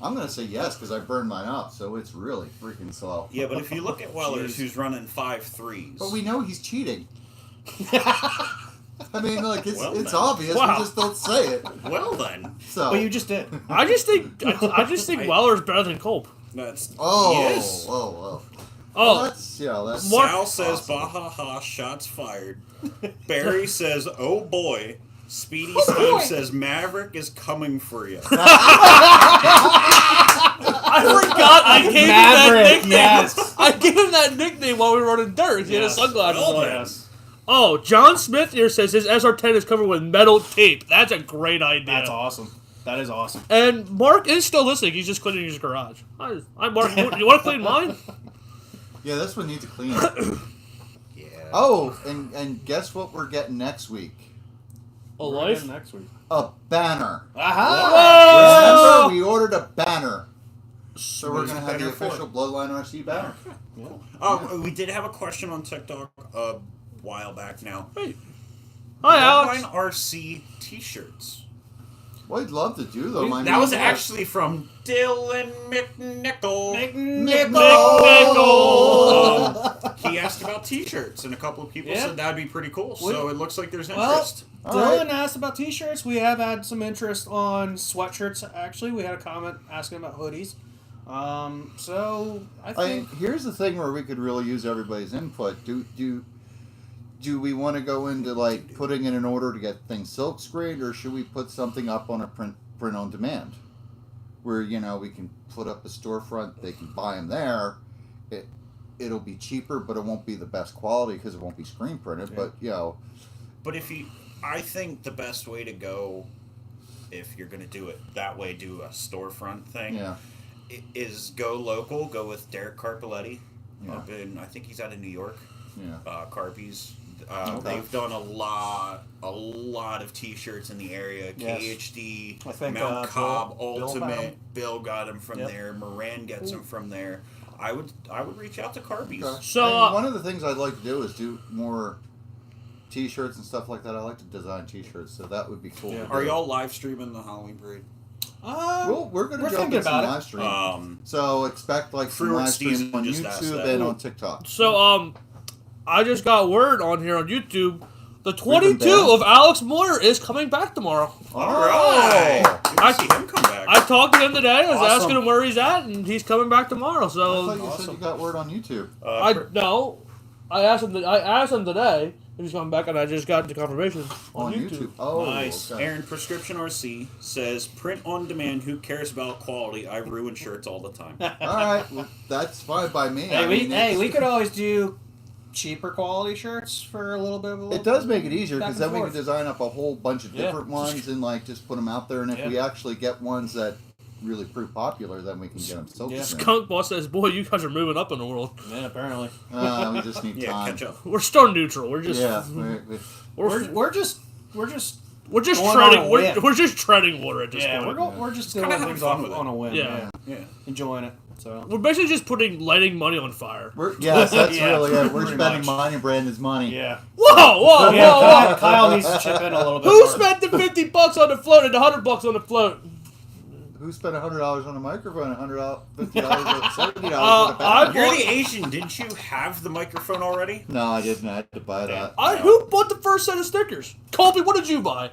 I'm going to say yes because I burned mine up, so it's really freaking slow. Yeah, but if you look at Weller's, who's running 5.3s. But we know he's cheating. I mean, like, it's Well, it's then. obvious. Wow. We just don't say it. Well then. So. Well, you just did. I just think Weller's better than Culp. That's Oh, yes. Well, Oh, that's that's. Mark- Sal says, awesome. "Bahaha, shots fired." Barry says, "Oh boy." Speedy Steve says, "Maverick is coming for you." I forgot I gave him that Maverick, nickname. yes. I gave him that nickname while we were running dirt. He had his Yes. sunglasses Well on. then. Yes. Oh, John Smith here says his SR10 is covered with metal tape. That's a great idea. That's awesome. That is awesome. And Mark is still listening. He's just cleaning his garage. Hi, Mark. You want to clean mine? Yeah, this one needs a clean. Yeah. Oh, and guess what we're getting next week? A We're life? in next week. A banner. Aha! Remember, we ordered a banner. So we're What's going to the have the banner for? official BloodlineRC banner. We did have a question on TikTok a while back now. Hey. Hi, Alex. BloodlineRC t-shirts. Well, I'd love to do them. I That mean, was actually from Dylan McNichol. He asked about t-shirts, and a couple of people Yeah. said that'd be pretty cool. So it looks like there's Well, interest. All Dylan right. asked about t-shirts. We have had some interest on sweatshirts, actually. We had a comment asking about hoodies. So I think... here's the thing where we could really use everybody's input. Do we want to go into like putting in an order to get things silk screened, or should we put something up on a print on demand, where we can put up a storefront, they can buy them there. It'll be cheaper, but it won't be the best quality because it won't be screen printed. Yeah. But But I think the best way to go, if you're going to do it that way, do a storefront thing, yeah, is go local. Go with Derek Carpoletti. Yeah. Up in, I think he's out of New York. yeah. Carpies. Okay. They've done a lot of t-shirts in the area. Yes. KHD, I think, Mount Cobb, Bill had 'em. Ultimate. Bill got them from Yep. there. Moran gets them from there. I would reach out to Carpies. Okay. So, And one of the things I'd like to do is do more T-shirts and stuff like that. I like to design T-shirts, so that would be cool. Yeah. to Are do. y'all live streaming the Halloween parade? Well, we're going to jump thinking in some about it. live stream. So expect like some Fruit live stream Steven on just asked YouTube that. and on TikTok. So, I just got word on here on YouTube. The 22 banned? of Alex Moyer is coming back tomorrow. All right. Good to I- see him come back. I talked to him today. I was Awesome. asking him where he's at, and he's coming back tomorrow. I So thought you said you got word on YouTube. I asked him today if he's coming back, and I just got the confirmation On YouTube. Oh, Nice. okay. Aaron Prescription RC says, "Print on demand. Who cares about quality? I ruin shirts all the time." All right, well, that's fine by me. Hey, I mean, we could always do cheaper quality shirts for a little bit of a It does make it easier back because and then we can forth. design up a whole bunch of Yeah. different ones and like just put them out there. And if Yeah. we actually get ones that really prove popular, then we can get them sold. Yeah. Skunk Boss says, "Boy, you guys are moving up in the world. Yeah, apparently. We just need Yeah, time. catch up. We're still neutral. We're just Yeah, We're just we're just going on treading. a We're, whim. we're just treading water at this yeah, point. we're just kinda doing having things fun on, with it. on a whim. Yeah. Yeah. Enjoying it. So We're basically just lighting money on fire. yes, that's Yeah, really it. We're pretty spending much. mine and Brandon's money. yeah. Whoa! Yeah, Kyle needs to chip in a little bit. Who more. spent the $50 on the float and the $100 on the float? Who spent $100 on a microphone, $100, $50, or $70 on a I banner? You're the Asian. Didn't you have the microphone already? No, I didn't. I had to buy that. Who bought the first set of stickers? Colby, what did you buy?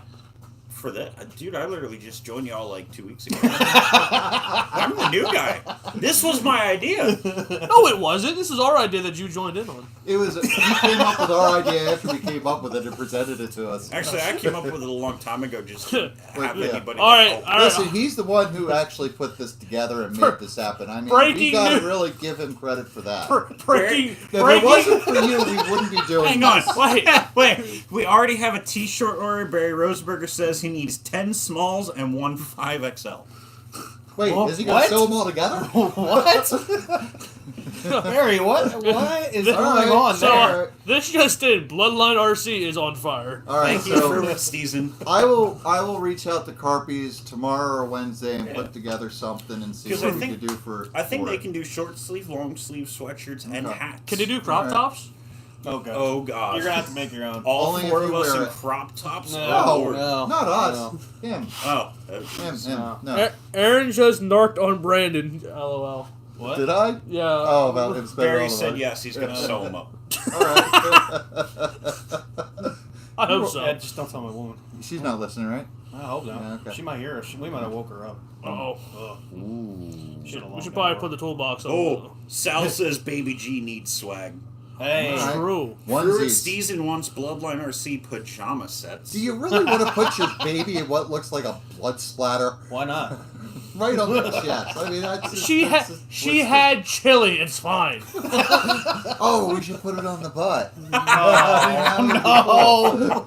for that. Dude, I literally just joined y'all like 2 weeks ago. I'm the new guy. This was my idea. No, it wasn't. This is our idea that you joined in on. It was. You came up with our idea after we came up with it and presented it to us. Actually, I came up with it a long time ago just to have yeah. anybody. All right, help. all right. Listen, he's the one who actually put this together and made this happen. I mean, Breaking we gotta news. really give him credit for that. Breaking. If it wasn't for you, we wouldn't be doing Hang on, this. wait. We already have a T-shirt order. Barry Roseberger says he needs 10 smalls and 1 5XL. Wait, Well, is he gonna what? sew them all together? What? Barry, what is going Alright, on So there? this just in, Bloodline RC is on fire. All right, Thank you so for this season. I will reach out to Carpies tomorrow or Wednesday and put together something and see 'Cause what I we think- could do for. I think for they it. can do short sleeve, long sleeve sweatshirts and Okay. hats. Can you do crop Alright. tops? Oh god. Oh god. You're gonna have to make your own. All Only four if of you us wear in it. crop tops? No. Oh, No, Lord. No. not us. No. Him. Oh. Him. No. No. Aaron just narked on Brandon. LOL. What? Did I? Yeah. Oh, about him spending Barry all the said money. yes, he's going to sew them up. All right. I hope so. Yeah, just don't tell my woman. She's not listening, right? I hope not. Yeah, okay. She might hear us. We might have woke her up. Uh-oh. Ooh. We should probably put the toolbox on. Oh, Sal says Baby G needs swag. Hey. All right. True. Fruit Onesies. Season wants Bloodline RC pajama sets. Do you really want to put your baby in what looks like a blood splatter Why not? right on the chest? I mean, that's just, She that's had just she twisted. had chili. It's fine. Oh, we should put it on the butt. Oh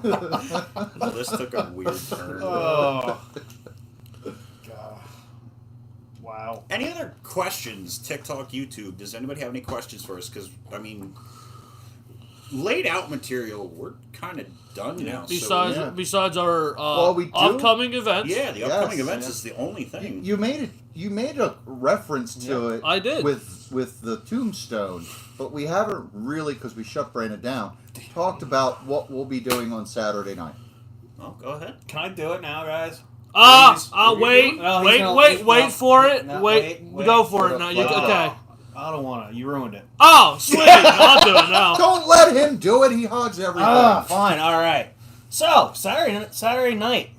This took a weird turn. Oh. God. Wow. Any other questions? TikTok, YouTube. Does anybody have any questions for us? Because, I mean, laid out material, we're kind of done now. Besides yeah. besides our Well, we do. upcoming events. Yeah, the Yes. upcoming events Yeah. is the only thing. You made it. You made a reference to it. I did. with the tombstone, but we haven't really, because we shut Brandon down, talked about what we'll be doing on Saturday night. Oh, go ahead. Can I do it now, guys? Wait, No, he's wait, gonna- wait, he's wait not- for it. no, wait, wait. go for it Let now. it You flow. okay? I don't want to. You ruined it. Oh, sweet. I'll do it now. Don't let him do it. He hogs everything. Fine. All right. So, Saturday night,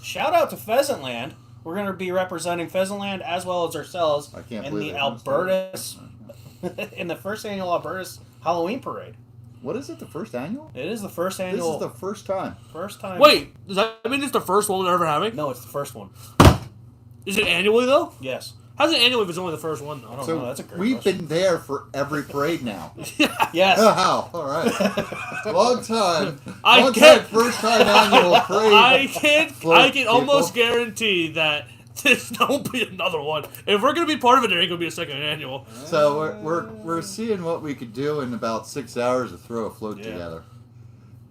shout out to Pheasantland. We're going to be representing Pheasantland as well as ourselves I can't in believe the it. Albertus, in the first annual Albertus Halloween Parade. What is it? The first annual? It is the first This annual. is the first time. first time. Wait, does that mean it's the first one we're ever having? No, it's the first one. Is it annually though? Yes. How's it annually if it's only the first one I though? don't So know. That's a great we've question. been there for every parade now. Yes. Wow. All right. Long time. I Long can't- time. First time annual parade. I can Float almost people. guarantee that this won't be another one. If we're gonna be part of it, there ain't gonna be a second annual. So we're seeing what we could do in about 6 hours to throw a float Yeah. together.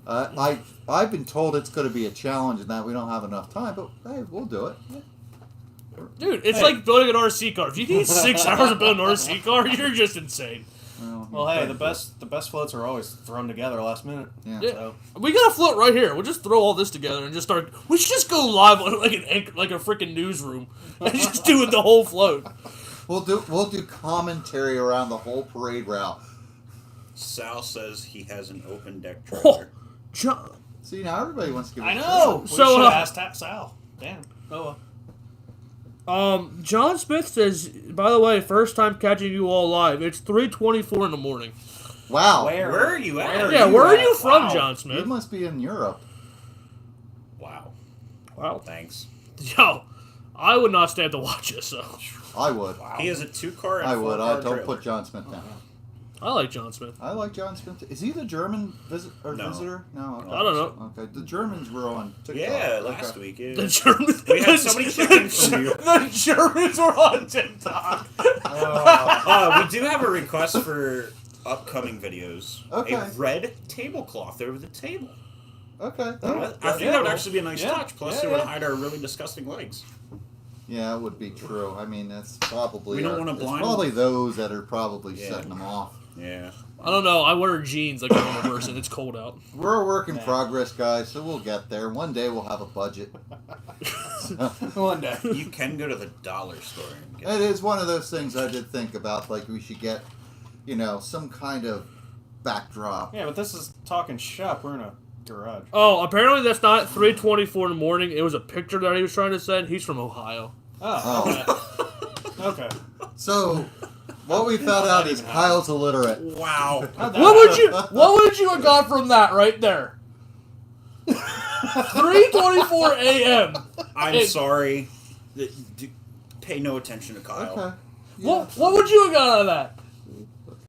I've been told it's going to be a challenge and that we don't have enough time, but hey, we'll do it. Dude, it's Hey. like building an RC car. If you need 6 hours to build an RC car, you're just insane. Well, hey, the best floats are always thrown together last minute. Yeah. Yeah. So We got a float right here. We'll just throw all this together and just start. We should just go live on like a freaking newsroom and just do it the whole float. We'll do commentary around the whole parade route. Sal says he has an open deck Oh, trailer. John. See, now everybody wants to give I a know. We So, should uh, ask Sal. Damn. Oh well. John Smith says, by the way, first time catching you all live. It's 3:24 in the morning. Wow. Where? Where are you at? Yeah, where are you at? from, Wow. John You Smith? must be in Europe. Wow. Wow. Thanks. Yo, I would not stand to watch this, so. I would. He has a 2-car and I a would. 4-car I don't trailer. put John Smith down. I like John Smith. I like John Smith. Is he the German No. visitor? No. Okay. I don't know. Okay. The Germans were on TikTok. Yeah, Okay. last week. Yeah. The Germans. We had somebody check in from you. The Germans were on TikTok. We do have a request for upcoming videos. Okay. A red tablecloth over the table. Okay. I think that yeah, would actually be a nice yeah, touch. Plus, yeah, it would yeah. hide our really disgusting legs. Yeah, it would be true. I mean, that's probably We don't our- wanna it's blind- probably those that are probably Yeah. setting them off. Yeah. I don't know. I wear jeans like a normal person. It's cold out. We're a work in Yeah. progress, guys, so we'll get there. One day we'll have a budget. One day. You can go to the dollar store and get It is one of those things I did think about. Like we should get, some kind of backdrop. Yeah, but this is talking shop. We're in a garage. Oh, apparently that's not 3:24 in the morning. It was a picture that he was trying to send. He's from Ohio. Oh, okay. So, what we found out is Kyle's illiterate. Wow. What would you have got from that right there? 3:24 a.m. I'm sorry. Pay no attention to Kyle. Okay. What would you have got out of that?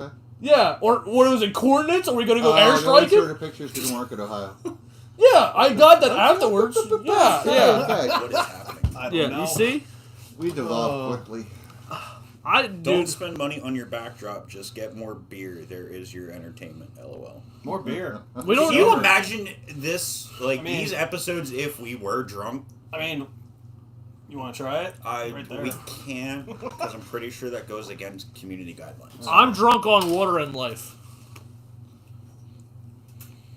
Okay. Yeah, or what was it? Coordinates? Are we gonna go No airstriking? sort of pictures didn't work at Ohio. Yeah, I got that afterwards. Yeah, yeah, Okay. What is happening? I don't yeah. know. You see, We developed quickly. Don't dude. spend money on your backdrop. Just get more beer. There is your entertainment. LOL. More beer. We don't Can you know. imagine this, like I mean- these episodes, if we were drunk? I mean, you want to try it? Right there. We can't, because I'm pretty sure that goes against community guidelines. I'm drunk on water and life.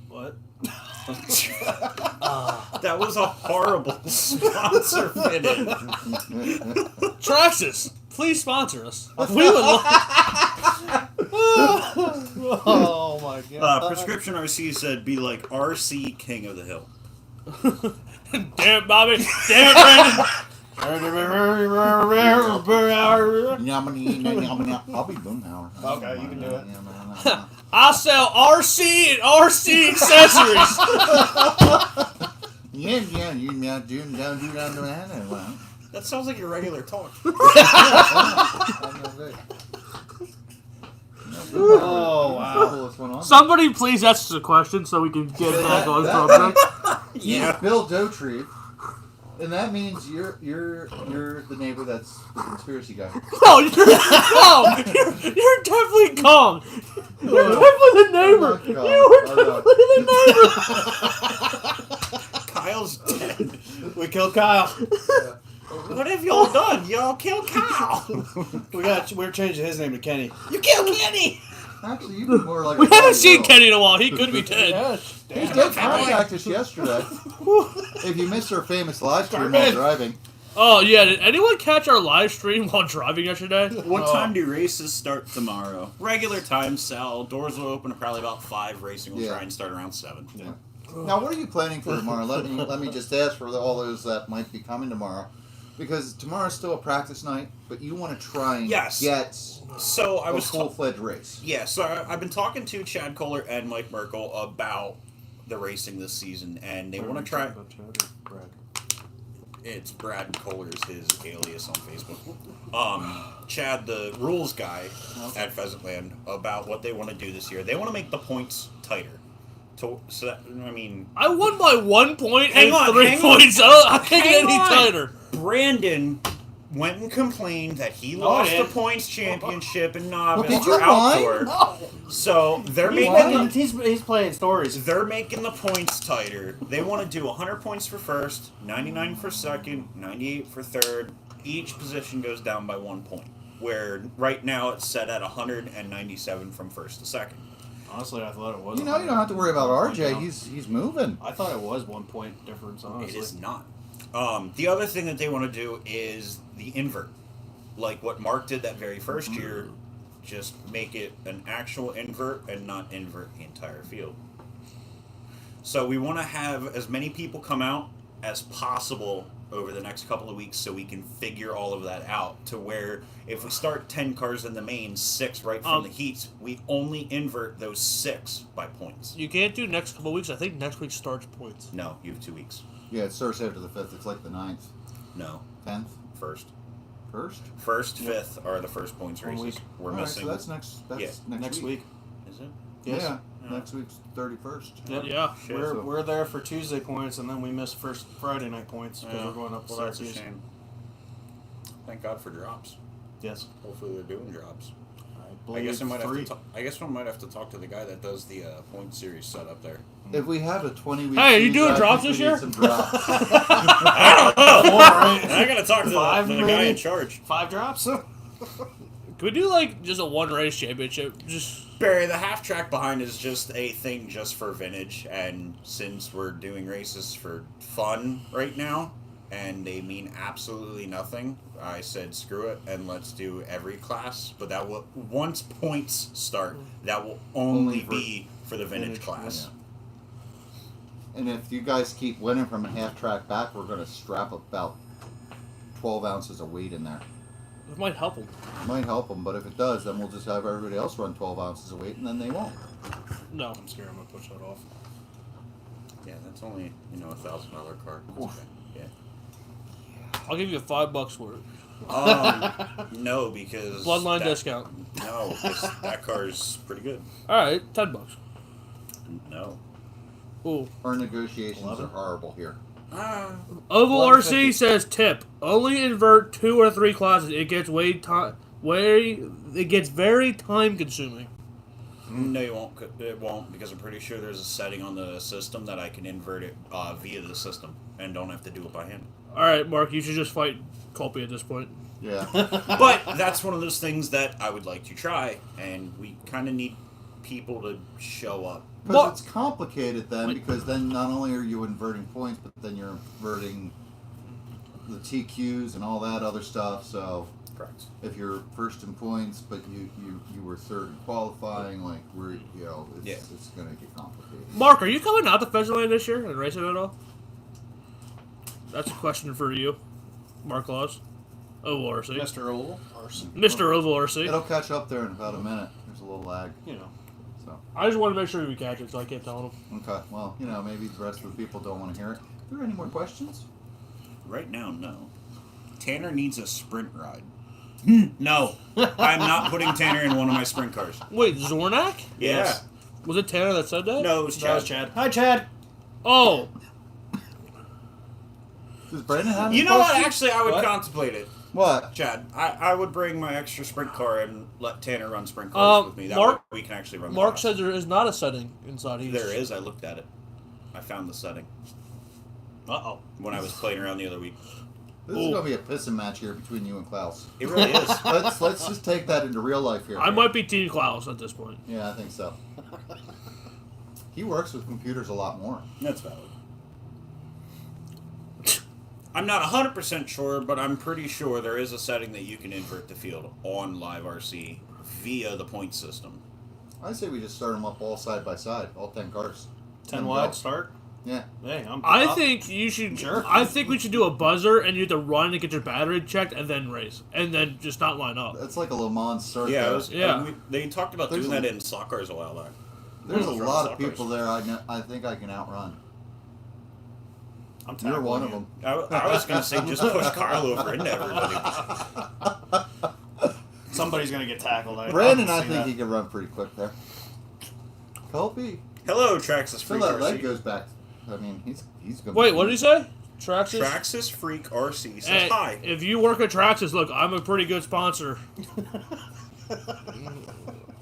What? That was a horrible sponsor finish. Traxxas, please sponsor us. We would love. Oh my god. Prescription RC said, "Be like RC King of the Hill." Damn it, Bobby. Damn it, Brandon. I'll be Boomhauer. Okay, you can do it. I'll sell RC and RC accessories. That sounds like your regular talk. Oh wow. Somebody please ask us a question so we can get back on subject. Yeah. Bill Dotrieve, and that means you're the neighbor that's the conspiracy guy. No, you're definitely Kong. You're definitely the neighbor. Oh, God. You were definitely the neighbor. Kyle's dead. We killed Kyle. What have y'all done? Y'all killed Kyle. We're changing his name to Kenny. You killed Kenny. Actually, you'd be more like We a haven't Billy seen Will. Kenny in a while. He could be dead. Yes. He Damn. did contact us yesterday. If you missed our famous live stream while driving, Oh yeah, did anyone catch our live stream while driving yesterday? What time do races start tomorrow? Regular time, Sal. Doors will open at probably about 5. Racing will Yeah. try and start around 7. Yeah. now what are you planning for tomorrow? Let me just ask for all those that might be coming tomorrow, because tomorrow's still a practice night, but you want to try and Yes. get So I a was full-fledged race. Yeah, so I've been talking to Chad Kohler and Mike Merkel about the racing this season, and they want to try. It's Brad Kohler's his alias on Facebook. Chad, the rules guy at Pheasantland, about what they want to do this year. They want to make the points tighter. So that, I mean, I won by 1 point Hang and on, 3 hang on. points. I can't get Hang any on. tighter. Brandon went and complained that he lost yeah. the points championship in novice Did for you whine? outdoor. No. So they're He's, making he's playing stories. They're making the points tighter. They want to do 100 points for first, 99 for second, 98 for third. Each position goes down by 1 point. Where right now it's set at 197 from first to second. Honestly, I thought it was. You know, you don't have to worry about RJ. He's moving. I thought it was 1 point difference. Honestly, It is not. The other thing that they want to do is the invert. Like what Mark did that very first year, just make it an actual invert and not invert the entire field. So we want to have as many people come out as possible over the next couple of weeks so we can figure all of that out to where if we start 10 cars in the main, 6 right from the heats, we only invert those 6 by points. You can't do next couple weeks. I think next week starts points. No, you have 2 weeks. Yeah, it starts after the 5th. It's like the 9th, No, 10th, first. 1st. First, 5th are the first points 1 races. week. We're All right, missing. so that's next. That's next week. Is it? Yes. Yeah, next week's 31st. Yep. Yeah. Shit. We're there for Tuesday points, and then we miss first Friday night points because Yeah. we're going up to Well, that's a Syracuse. shame. Thank God for drops. Yes. Hopefully they're doing drops. I I believe guess I might have 3. to. I guess we might have to talk to the guy that does the point series setup there. If we have a 20-week Hey, are you season, doing I drops think this we need year? some drops. I gotta talk to the 5 guy in maybe? charge. 5 drops. Could we do like just a 1 race championship? Just Barry, the half track behind is just a thing just for vintage, and since we're doing races for fun right now, and they mean absolutely nothing, I said screw it and let's do every class. But that will once points start, that will only for be for the vintage vintage, class. And if you guys keep winning from a half track back, we're going to strap about 12 ounces of weight in there. It might help them. It might help them, but if it does, then we'll just have everybody else run 12 ounces of weight, and then they won't. No. I'm scared I'm gonna push that off. Yeah, that's only $1,000 card. That's okay. Yeah. I'll give you $5 for it. No, because Bloodline that- discount. No, because that car's pretty good. All right, $10. No. Ooh. Our negotiations are horrible here. Oval 150. RC says tip: only invert 2 or 3 classes. It gets very time consuming. No, you won't. It won't, because I'm pretty sure there's a setting on the system that I can invert it via the system and don't have to do it by hand. All right, Mark, you should just fight Colby at this point. Yeah. But that's one of those things that I would like to try, and we kind of need people to show up. Because it's complicated then, because then not only are you inverting points, but then you're inverting the TQs and all that other stuff. So Correct. if you're first in points, but you were third in qualifying, like it's going to get complicated. Mark, are you coming out to Pheasantland this year and racing at all? That's a question for you, Mark Laws. Oval RC. Mr. Oval. Mr. Oval RC. It'll catch up there in about a minute. There's a little lag. You know. So I just want to make sure we catch it, so I kept telling him. okay, well, maybe the rest of the people don't want to hear it. Are there any more questions? Right now, no. Tanner needs a sprint ride. No, I'm not putting Tanner in one of my sprint cars. Wait, Zornak? Yeah. Was it Tanner that said that? No, it was That was Chad. Chad. Hi, Chad. Oh, Does Brandon have any You know what? questions? Actually, I would What? contemplate it. What? Chad, I would bring my extra sprint car and let Tanner run sprint cars with me. That Mark- way we can actually run the Mark class. said there is not a setting inside. There is. I looked at it. I found the setting Uh-oh. when I was playing around the other week. This is going to be a pissing match here between you and Klaus. It really is. Let's just take that into real life here. I might be Team Klaus at this point. Yeah, I think so. He works with computers a lot more. That's valid. I'm not 100% sure, but I'm pretty sure there is a setting that you can invert the field on Live RC via the point system. I say we just start them up all side by side, all 10 cars. 10 go. wide start. Yeah. Hey, I'm I up. think you should. Sure. I think we should do a buzzer, and you have to run and get your battery checked, and then race, and then just not line up. That's like a Le Mans start. Yeah, there. it was, Yeah. they talked about There's doing a- that in stock cars a while back. There's a Run lot stock of people cars. there I think I can outrun. I'm You're tackling one of you. them. I was going to say just push Carl over into everybody. Somebody's gonna get tackled. Brandon, I I can see think that. he can run pretty quick there. Colby. Hello, Traxxas So Freak that leg RC. goes back. I mean, he's going Wait, what did he say? Traxxas? Traxxas Freak RC says Hey, hi. if you work at Traxxas, look, I'm a pretty good sponsor.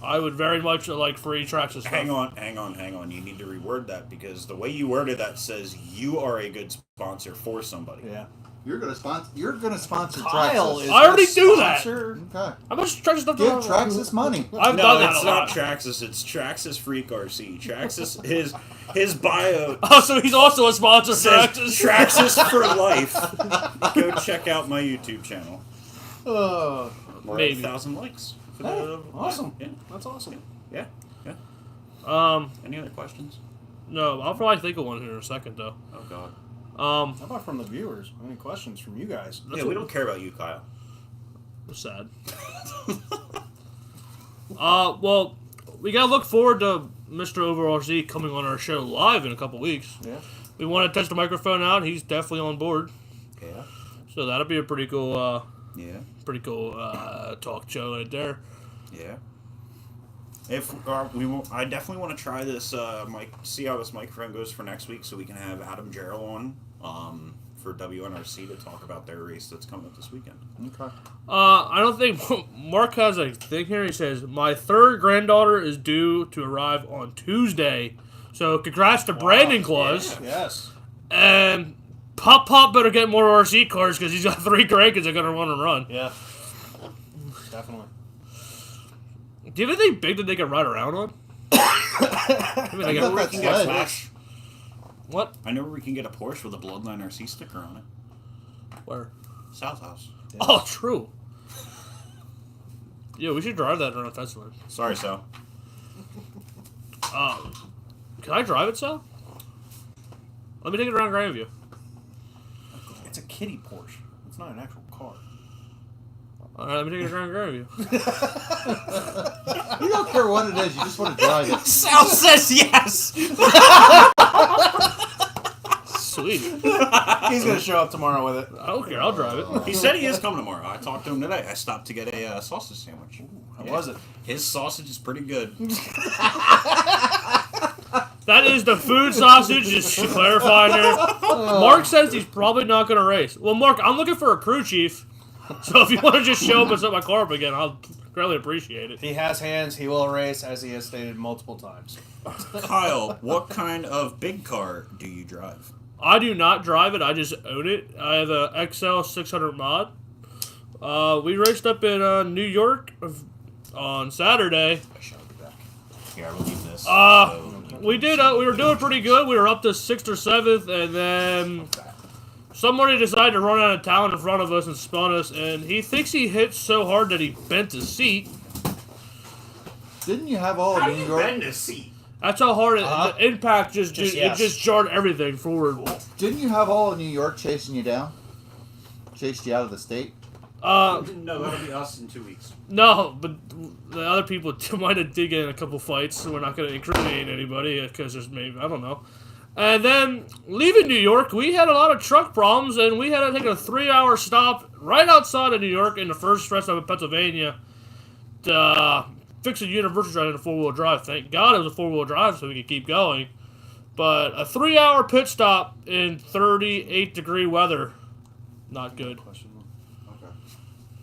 I would very much like free Traxxas stuff. Hang on. You need to reword that because the way you worded that says you are a good sponsor for somebody. Yeah. You're gonna sponsor Kyle Traxxas. is I already the do that. sponsor. Okay. How much Traxxas stuff do Give I have? Traxxas money. I've No, done that it's a not lot. Traxxas. It's Traxxas Freak RC. Traxxas, his bio Oh, so he's also a sponsor of says Traxxas. Traxxas for life. Go check out my YouTube channel. Oh, We're Maybe. at 1,000 likes. For Oh, awesome. Yeah, that's awesome. yeah. Any other questions? No, I'll probably think of one here in a second, though. Oh God. How about from the viewers? Any questions from you guys? Yeah, we don't care about you, Kyle. Sad. Well, we gotta look forward to Mr. Overall Z coming on our show live in a couple weeks. Yeah. We want to test the microphone out. He's definitely on board, Yeah. so that'll be a pretty cool, Yeah. talk show right there. Yeah. If I definitely want to try this mic, see how this microphone goes for next week, so we can have Adam Jarrell on for WNRC to talk about their race that's coming up this weekend. Okay. I don't think Mark has a thing here. He says my third granddaughter is due to arrive on Tuesday, so congrats to Brandon Claus. yeah. Yes. And Pop better get more RC cars because he's got 3 grandkids that are gonna want to run. Yeah. Definitely. Do you have anything big that they can ride around on? I mean, I like thought a, that's We can get a sledge. Porsche. what? I know where we can get a Porsche with a BloodlineRC sticker on it. Where? South House. Oh, true. Yeah, we should drive that around Pheasantland. Sorry, Sal. Can I drive it, Sal? Let me take it around Grandview. It's a kiddie Porsche. It's not an actual car. All right, let me take it around Grandview. You don't care what it is. You just want to drive it. Sal says yes. Sweet. He's gonna show up tomorrow with it. I don't care. I'll drive it. He said he is coming tomorrow. I talked to him today. I stopped to get a sausage sandwich. How was it? His sausage is pretty good. That is the food sausage. Just to clarify here. Mark says he's probably not going to race. Well, Mark, I'm looking for a crew chief. So if you want to just show up and set my car up again, I'll greatly appreciate it. He has hands. He will race, as he has stated multiple times. Kyle, what kind of big car do you drive? I do not drive it. I just own it. I have a XL 600 mod. We raced up in New York on Saturday. I shall be back. Here, I will leave this. We did. We were doing pretty good. We were up to 6th or 7th, and then somebody decided to run out of town in front of us and spun us. And he thinks he hit so hard that he bent his seat. Didn't you have all of New York? bend a seat? That's how hard the impact it just jarred everything forward. Didn't you have all of New York chasing you down? Chased you out of the state? No, that'll be us in 2 weeks. No, but the other people might have did get in a couple fights, so we're not going to incriminate anybody because there's maybe, I don't know. And then leaving New York, we had a lot of truck problems, and we had to take a 3-hour stop right outside of New York in the first stretch of Pennsylvania to fix a universal drive in a 4-wheel drive. Thank God it was a 4-wheel drive so we could keep going. But a 3-hour pit stop in 38-degree weather, not good.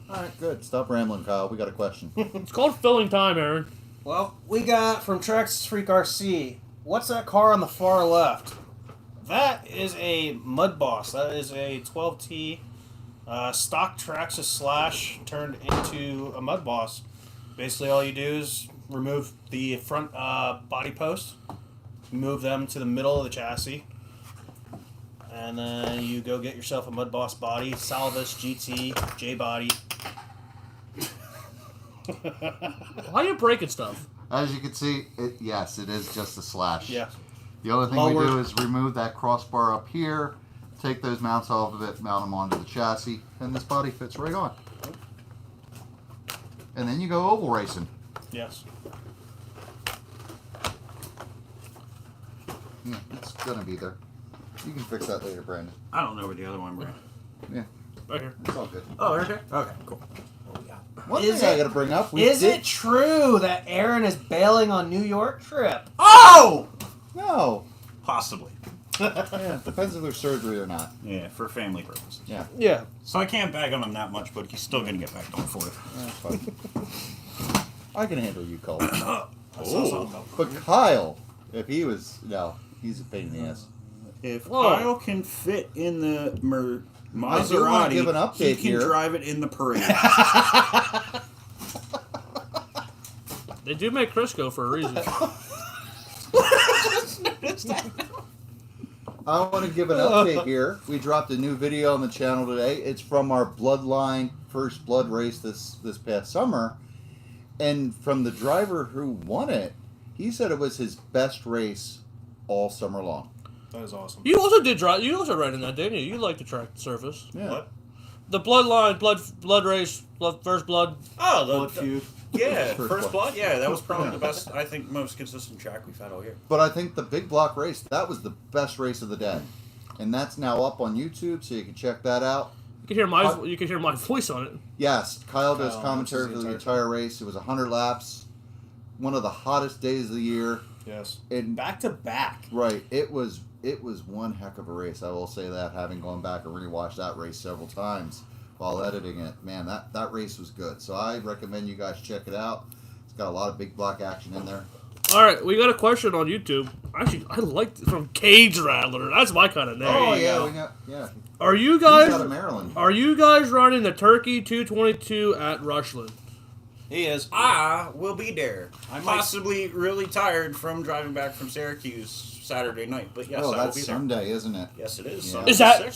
All right, good. Stop rambling, Kyle. We got a question. It's called filling time, Aaron. Well, we got from Traxxas Freak RC. What's that car on the far left? That is a Mud Boss. That is a 12T stock Traxxas Slash turned into a Mud Boss. Basically, all you do is remove the front body post, move them to the middle of the chassis, and then you go get yourself a Mud Boss body, Salvus GT J body. Why are you breaking stuff? As you can see, yes, it is just a slash. Yeah. The other thing we do is remove that crossbar up here, take those mounts off of it, mount them onto the chassis, and this body fits right on. And then you go oval racing. Yes. Yeah, it's gonna be there. You can fix that later, Brandon. I don't know where the other one went. Yeah, Right here. it's all good. Oh, okay. Okay, cool. One Is thing I it- gotta bring up. Is it true that Aaron is bailing on New York trip? Oh! No. Possibly. Yeah, depends if there's surgery or not. Yeah, for family purposes. Yeah, Yeah. So I can't bag on him that much, but he's still gonna get backed on for it. that's fine. I can handle you, Cole. Oh. But Kyle, if he was, no, he's a pain in the ass. If Whoa. Kyle can fit in the I do wanna Maserati, give an he update can here. drive it in the parade. They do make Crisco for a reason. I want to give an update here. We dropped a new video on the channel today. It's from our Bloodline First Blood race this past summer. And from the driver who won it, he said it was his best race all summer long. That is awesome. You also did drive. You also ran in that, didn't you? You like the track surface. Yeah. What? The bloodline, blood race, first blood. Oh, Blood feud. Yeah, First first blood. blood. Yeah, that was probably the best. I think most consistent track we've had all year. But I think the big block race, that was the best race of the day. And that's now up on YouTube, so you can check that out. You can hear my. You can hear my voice on it. Yes, Kyle does Kyle commentary watches for the the entire entire race. It was 100 laps. One of the hottest days of the year. Yes. And Back to back. right, it was one heck of a race. I will say that, having gone back and rewatched that race several times while editing it. Man, that race was good. So I recommend you guys check it out. It's got a lot of big block action in there. All right, we got a question on YouTube. Actually, I like from Cage Rattler. That's my kind of name. Oh you yeah, go. we got yeah. Are you He's guys? out of Maryland. Are you guys running the Turkey 222 at Rushland? He is. I will be there. I might- Possibly really tired from driving back from Syracuse Saturday night, but yes, Oh, I will that's be there. Sunday, isn't it? Yes, it is. Yeah. Sunday Is that the 6th.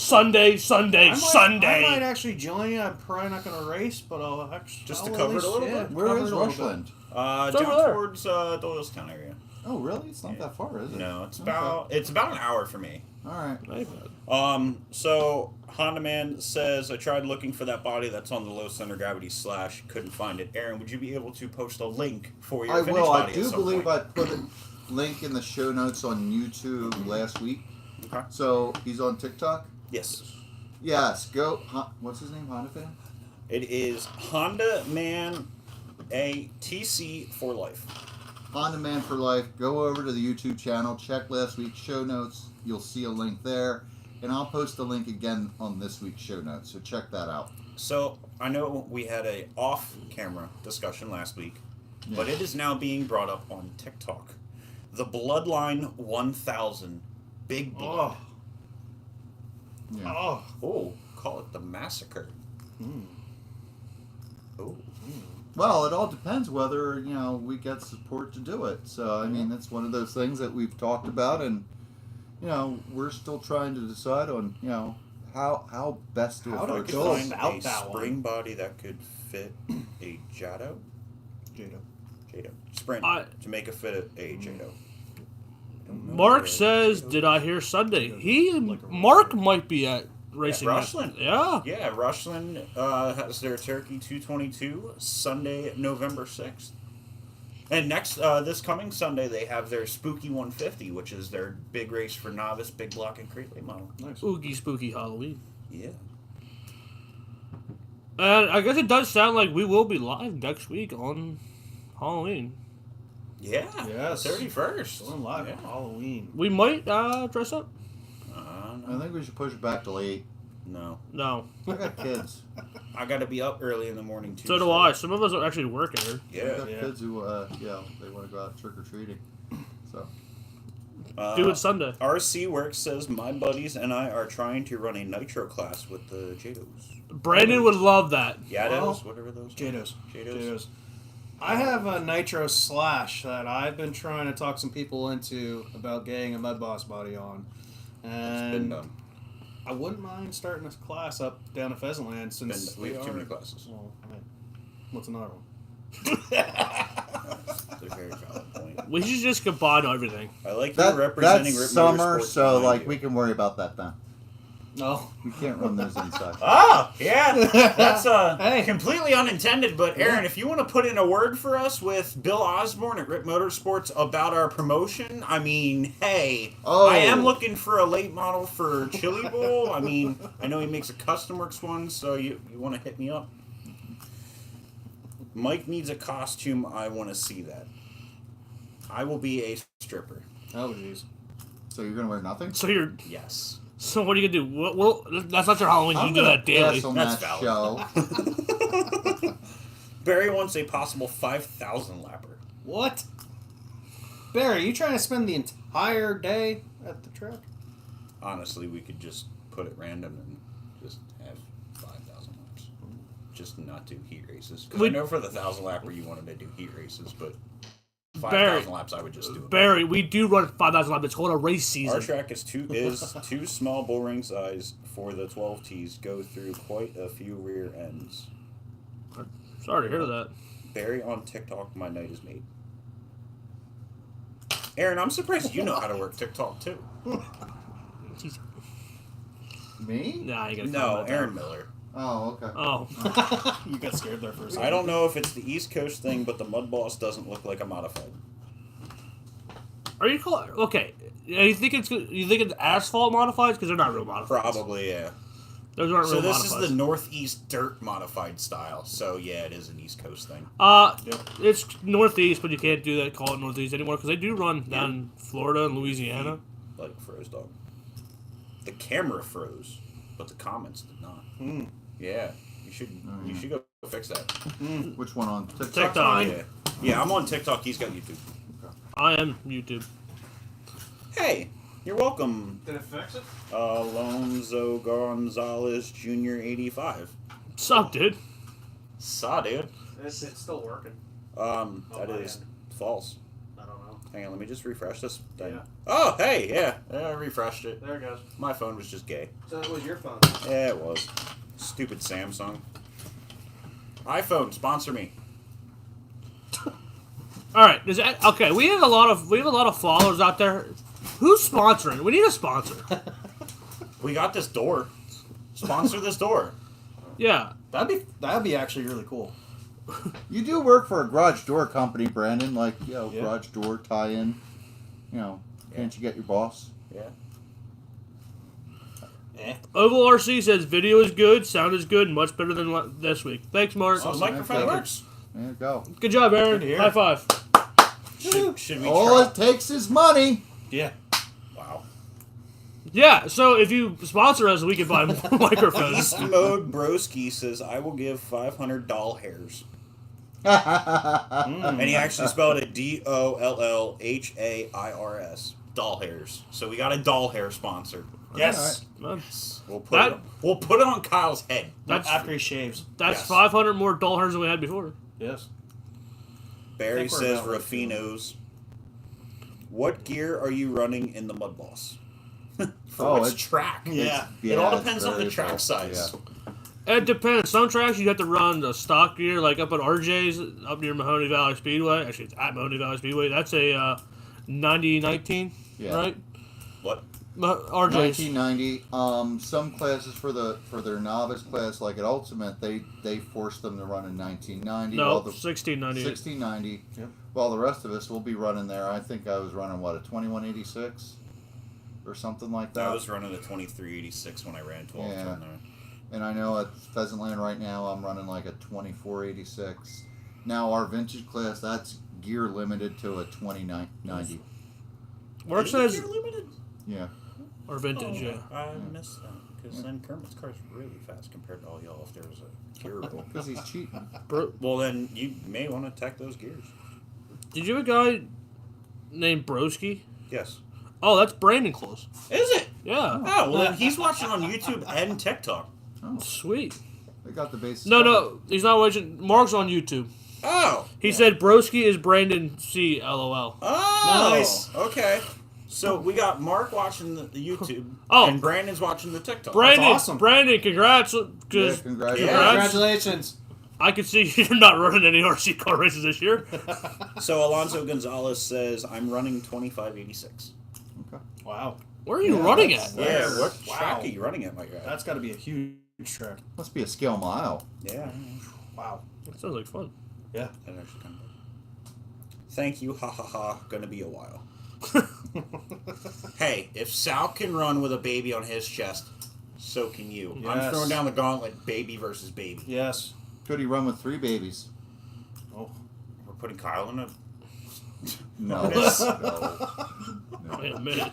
Sunday? I might Actually, actually join you. I'm probably not going to race, but I'll actually Just I'll to at cover it least- a little yeah, bit? Where cover is it a little bit. Rushland? It's Down over there. towards Doylestown area. Oh, really? It's not that far, is it? No, it's Okay. about an hour for me. All right. Ain't bad. So Honda Man says, I tried looking for that body that's on the low center gravity slash, couldn't find it. Aaron, would you be able to post a link for your I finished will. body I do at some believe point? I put a link in the show notes on YouTube last week. Okay. So he's on TikTok. Yes. Yes. Go. What's his name? Honda fan. It is Honda Man a TC for life. Honda Man for Life. Go over to the YouTube channel. Check last week's show notes. You'll see a link there, and I'll post a link again on this week's show notes. So check that out. So I know we had a off-camera discussion last week, but Yeah. it is now being brought up on TikTok. The Bloodline 1000 Big Blood. Yeah. Oh. Oh, call it the massacre. Oh. Well, it all depends whether we get support to do it. So I mean, that's one of those things that we've talked about, and we're still trying to decide on how best to How to approach go this. about a that one. spring body that could fit a Jado. Jado. Sprint to make it fit a Jado. Mark says, "Did I hear Sunday?" Mark might be at racing. Rushland. Yeah. Yeah, Rushland has their Turkey 222 Sunday, November 6th. And next, this coming Sunday, they have their Spooky 150, which is their big race for novice, big block, and crate weight model. Nice. Oogie spooky Halloween. Yeah. And I guess it does sound like we will be live next week on Halloween. Yeah. Yes. 31st. Going live Yeah. on Halloween. We might dress up. I think we should push it back to 8. No. No. I got kids. I got to be up early in the morning, too. So do I. Some of us are actually working here. I Yeah. got Yeah. kids who they want to go out trick or treating. So Do it Sunday. RC Works says, my buddies and I are trying to run a nitro class with the Jados. Brandon would love that. Yados, Well, whatever those are. Jados. Jados. I have a Nitro Slash that I've been trying to talk some people into about getting a Mud Boss body on. It's been And done. I wouldn't mind starting this class up down at Pheasantland since We have too are- many classes. Well, what's another one? That's a very valid point. We should just combine everything. I like you representing that's Rip summer, Motorsports so behind like you. we can worry about that then. No. We can't run those inside. Oh, yeah. That's Hey. completely unintended, but Aaron, if you want to put in a word for us with Bill Osborne at Rip Motorsports about our promotion, I mean, hey, Oh. I am looking for a late model for Chili Bowl. I mean, I know he makes a Custom Works one, so you want to hit me up? Mike needs a costume. I want to see that. I will be a stripper. Oh, jeez. So you're gonna wear nothing? So you're. Yes. So what are you gonna do? Well, that's not your Halloween. You I'm can do gonna that daily. pass on That's that valid. show. Barry wants a possible 5,000 lapper. What? Barry, you trying to spend the entire day at the track? Honestly, we could just put it random and just have 5,000 laps. Just not do heat races. Because I know for the 1,000 lapper you wanted to do heat races, but 5,000 laps I would just do it. Barry, we do run 5,000 laps. It's called a race season. Our track is too small bull ring size for the 12 Ts. Go through quite a few rear ends. Sorry to hear that. Barry on TikTok, my night is made. Aaron, I'm surprised you know how to work TikTok too. Me? Nah, you gotta No, comment that. Aaron Miller. Oh, okay. Oh. You got scared there for a second. I don't know if it's the East Coast thing, but the Mud Boss doesn't look like a modified. Are you call okay? You think it's asphalt modifieds because they're not real modifieds. Probably, yeah. Those aren't So real this modifieds. is the Northeast dirt modified style. So yeah, it is an East Coast thing. It's Northeast, but you can't do that. Call it Northeast anymore because they do run down in Florida and Louisiana. Like froze dog. The camera froze, but the comments did not. Yeah, you should go fix that. Which one on TikTok? TikTok. Yeah, I'm on TikTok. He's got YouTube. I am YouTube. Hey, you're welcome, Did it fix it? Alonzo Gonzalez Jr. 85. Sup, dude? Saw, dude. It's still working. That my is end. false. I don't know. Hang on, let me just refresh this thing. Yeah. Oh, hey, yeah, I refreshed it. There it goes. My phone was just gay. So it was your phone. Yeah, it was. Stupid Samsung. iPhone, sponsor me. All right. Okay. We have a lot of followers out there. Who's sponsoring? We need a sponsor. We got this door. Sponsor this door. Yeah. That'd be actually really cool. You do work for a garage door company, Brandon. Like, Yeah. garage door tie-in. Can't you get your boss? Yeah. Oval RC says video is good, sound is good, much better than this week. Thanks, Mark. So the microphone Okay. works. There you go. Good job, Aaron. Good to hear. High five. Should we All try? it takes is money. Yeah. Wow. Yeah, so if you sponsor us, we can buy more microphones. Beast Mode Broski says, I will give 500 doll hairs. Mm. And he actually spelled it DOLLHAIRS. Doll hairs. So we got a doll hair sponsor. Yes. We'll put, That- we'll put it on Kyle's head. That's After he shaves. that's Yes. 500 more dull hairs than we had before. Yes. Barry think we're says, about right. Raffinos. What gear are you running in the Mud Boss? For Oh, which it's- track? Yeah. It all it's depends on very the track tough. size. Yeah. It depends. Some tracks you have to run the stock gear, like up at RJ's, up near Mahoney Valley Speedway. Actually, it's at Mahoney Valley Speedway. That's a 90-19, Yeah. right? What? RJ's. 1990. Some classes for their novice class, like at Ultimate, they forced them to run in 1990. No, while the 1690. 1690. Yep. While the rest of us will be running there. I think I was running a 2186 or something like that. I was running a 2386 when I ran 12 Yeah. ton there. And I know at Pheasantland right now I'm running like a 2486. Now our vintage class, that's gear limited to a 2090. Mark Is it says, gear limited? Yeah. or vintage, yeah. I missed that. Because then Kermit's car's really fast compared to all y'all if there was a gear rule. Because he's cheating. Well, then you may want to attack those gears. Did you have a guy named Broski? Yes. Oh, that's Brandon Close. Is it? Yeah. Oh, well, then he's watching on YouTube and TikTok. Sweet. They got the bases. No, he's not watching. Mark's on YouTube. Oh. He said Broski is Brandon C. LOL. Oh. Nice. Okay. So we got Mark watching the YouTube. Oh. And Brandon's watching the TikTok. Brandon, awesome. Brandon, congrats. Yeah, Because congratulations. Yeah. Congratulations. I can see you're not running any RC car races this year. So Alonso Gonzalez says, I'm running 2586. Okay. Wow. Where are you Yeah, running at? that's- Yeah, what Wow. track are you running at, my guy? That's got to be a huge track. Must be a scale mile. Yeah. Wow. That sounds like fun. Yeah. That actually kind of. Thank you, ha ha ha. Gonna be a while. Hey, if Sal can run with a baby on his chest, so can you. I'm Yes. throwing down the gauntlet, baby versus baby. Yes. Could he run with 3 babies? Oh. We're putting Kyle in a. No. Yes. no. Wait a minute.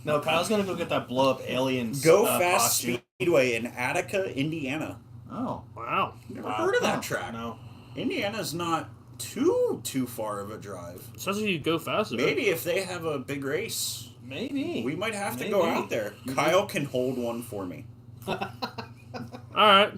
No, Kyle's gonna go get that blow up aliens. Go Fast costume. Speedway in Attica, Indiana. Oh. Wow. Never Wow. heard of that Oh, track. No. Indiana's not too far of a drive. Sounds like you go faster. Maybe if they have a big race, Maybe. we might have to go Maybe. out there. Kyle can hold one for me. All right.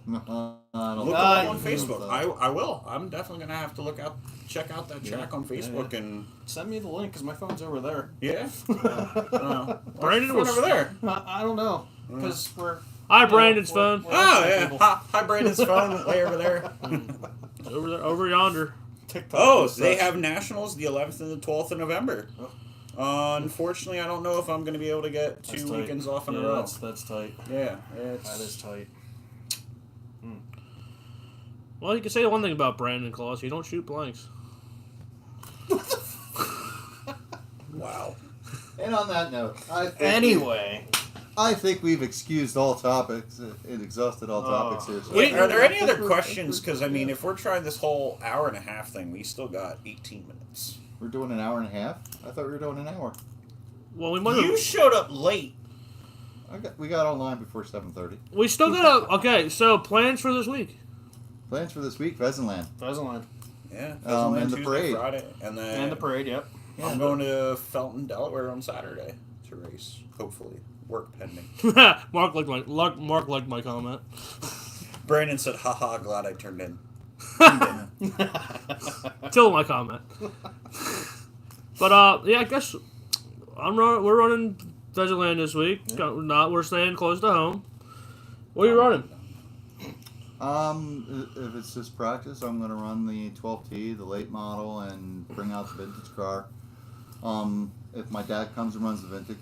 Look Look him Uh, up on Facebook. I will. I'm definitely gonna have to check out that track on Facebook and Send me the link because my phone's over there. yeah. Brandon What's was over there. I don't know because we're. Hi, you know, Brandon's we're- phone. we're Oh outside yeah. people. Hi, Brandon's phone way over there. Over there, over yonder. TikTok. Oh, and they such. have nationals the 11th and the 12th of November. Unfortunately, I don't know if I'm going to be able to get That's 2 tight. weekends off in Yeah, a row. That's tight. Yeah, That is tight. Well, you can say one thing about Brandon Claus. You don't shoot blanks. wow. And on that note, Anyway, I think we've excused all topics and exhausted all topics here. So Wait, are there any other questions? Because I mean, if we're trying this whole hour and a half thing, we still got 18 minutes. we're doing an hour and a half? I thought we were doing an hour. Well, we might You have. showed up late. We got online before 7:30. We still got to. Okay, so plans for this week. Plans for this week, Pheasantland. Pheasantland. Yeah. And the Tuesday, parade. Friday, and then And the parade, yep. I'm going to Felton, Delaware on Saturday to race. Hopefully, work pending. Mark liked my comment. Brandon said, "Haha, glad I turned in." Still my comment. But yeah, I guess we're running Pheasantland this week. We're staying close to home. What are you running? If it's just practice, I'm going to run the 12T, the late model, and bring out the vintage car. if my dad comes and runs the vintage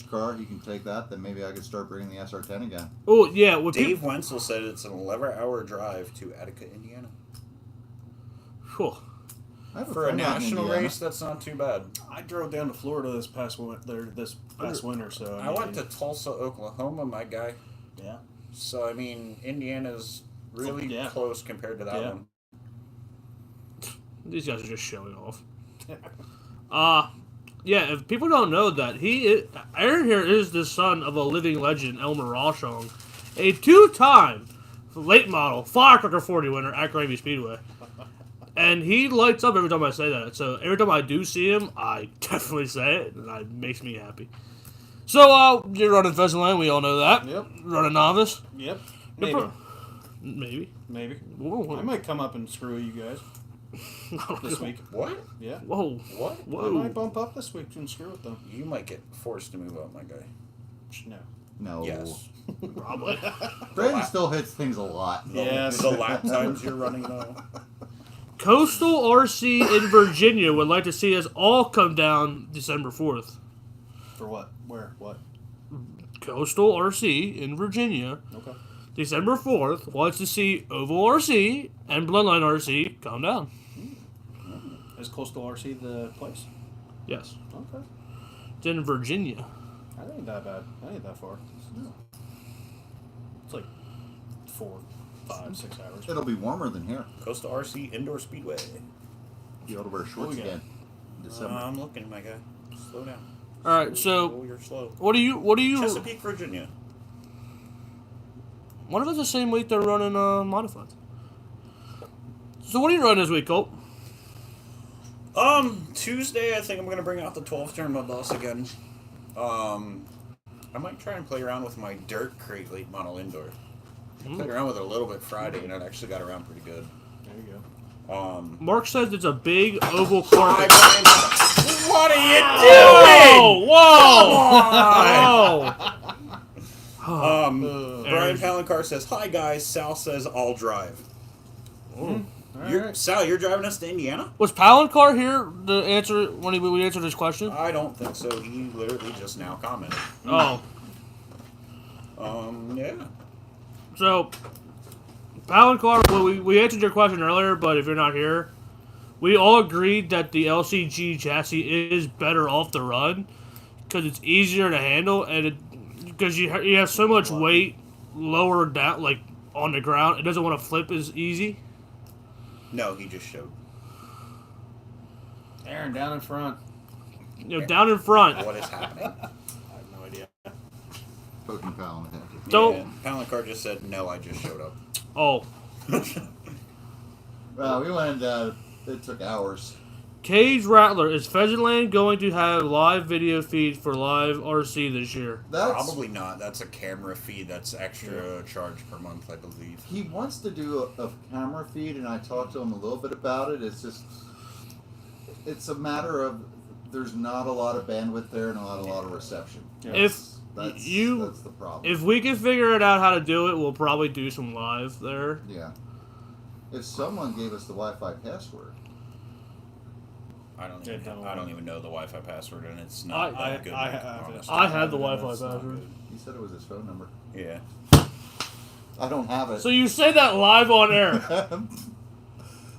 car, he can take that. Then maybe I could start bringing the SR10 again. Oh yeah, what Dave Wenzel said it's an 11-hour drive to Attica, Indiana. Cool. I have For a friend out in national Indiana. race, that's not too bad. I drove down to Florida this past winter, so I went to Tulsa, Oklahoma, my guy. yeah. So, I mean, Indiana's really Yeah. close compared to that Yeah. one. These guys are just showing off. Yeah, if people don't know that, Aaron here is the son of a living legend, Elmer Roshong, a 2-time late model Firecracker 40 winner at Gravy Speedway. And he lights up every time I say that. So every time I do see him, I definitely say it, and it makes me happy. So, you're running Pheasantland, we all know that. Yep. Running novice. Yep. You're Maybe. Maybe. Maybe. Whoa. I might come up and screw you guys this week. What? Yeah. Whoa. What? I might Whoa. bump up this week and screw with them. You might get forced to move up, my guy. No. No. Yes. Probably. Brandon still hits things a lot. Yes. The lap times you're running, though. Coastal RC in Virginia would like to see us all come down December 4th. For what? Where? What? Coastal RC in Virginia, Okay. December 4th, wants to see Oval RC and BloodlineRC come down. Is Coastal RC the place? Yes. Okay. It's in Virginia. That ain't that bad. That ain't that far. It's like 4, 5, 6 hours. It'll be warmer than here. Coastal RC Indoor Speedway. You ought to wear shorts we got? again. in December. I'm looking, my guy. Slow down. All right, so Oh, you're slow. what do you? Chesapeake, Virginia. What if it's the same week they're running modified? So what are you running this week, Colt? Tuesday, I think I'm going to bring out the 12-turn mud boss again. I might try and play around with my dirt crate late model indoor. I played around with it a little bit Friday, and it actually got around pretty good. There you go. Mark says it's a big oval carpet. What are you doing? Whoa! Whoa! Brian Palancar says, "Hi guys." Sal says, "I'll drive." Sal, you're driving us to Indiana? Was Palancar here to answer when we answered his question? I don't think so. He literally just now commented. Oh. Yeah. So, Palancar, well, we answered your question earlier, but if you're not here, we all agreed that the LCG chassis is better off the run because it's easier to handle, and because you have so much weight lower down, like on the ground, it doesn't want to flip as easy. No, he just showed. Aaron, down in front. You know, down in front. What is happening? I have no idea. Poking pal in the head. Don't. Yeah, Palancar just said, "No, I just showed up." Oh. Well, we went. It took hours. Cage Rattler, is Pheasantland going to have live video feed for live RC this year? That's Probably not. That's a camera feed. That's extra charge per month, I believe. He wants to do a camera feed, and I talked to him a little bit about it. It's a matter of there's not a lot of bandwidth there and a lot of reception. Yeah. That's the problem. If we can figure it out how to do it, we'll probably do some live there. Yeah. If someone gave us the Wi-Fi password. I don't even know the Wi-Fi password, and it's I- not that good. I to be have it. honest. I have the That's Wi-Fi not password. good. He said it was his phone number. Yeah. I don't have it. So you say that live on air.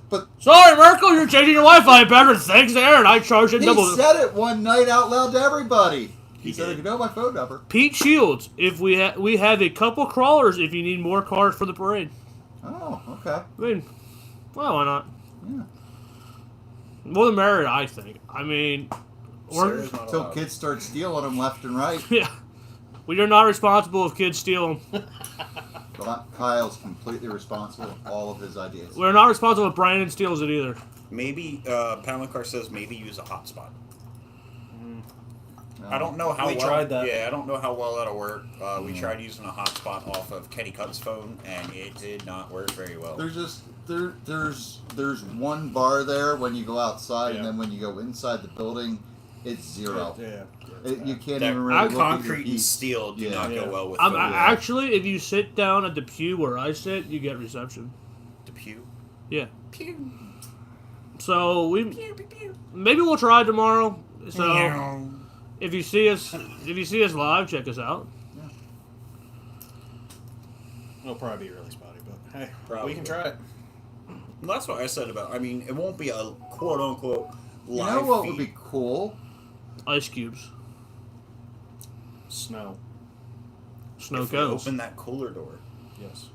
But Sorry, Merkel, you're changing your Wi-Fi password. Thanks to Aaron, I charged it he double. said it one night out loud to everybody. He said, did. "You know my phone number." Pete Shields, if we have a couple crawlers if you need more cars for the parade. Oh, okay. I mean, well, why not? Yeah. More the merrier, I think. I mean, Sarah's not Until allowed. kids start stealing them left and right. yeah, we are not responsible if kids steal them. Well, Kyle's completely responsible for all of his ideas. We're not responsible if Brandon steals it either. Maybe Palancar says maybe use a hotspot. No. I don't know how We well. tried that. Yeah, I don't know how well that'll work. We tried using a hotspot off of Kenny Cutt's phone, and it did not work very well. There's just there's one bar there when you go outside, and Yeah. then when you go inside the building, it's zero. Yeah. You can't That even really look at your concrete and feet. steel do Yeah. not Yeah. go well with I'm phone. actually, if you sit down at the pew where I sit, you get reception. The pew. Yeah. Pew. So maybe we'll try tomorrow. So if you see us live, check us out. It'll probably be really spotty, but hey, Probably. we can try it. Well, that's what I said about. I mean, it won't be a quote unquote You live know what feed. would be cool? Ice cubes, Snow. snow If we cones. open that cooler door. Yes.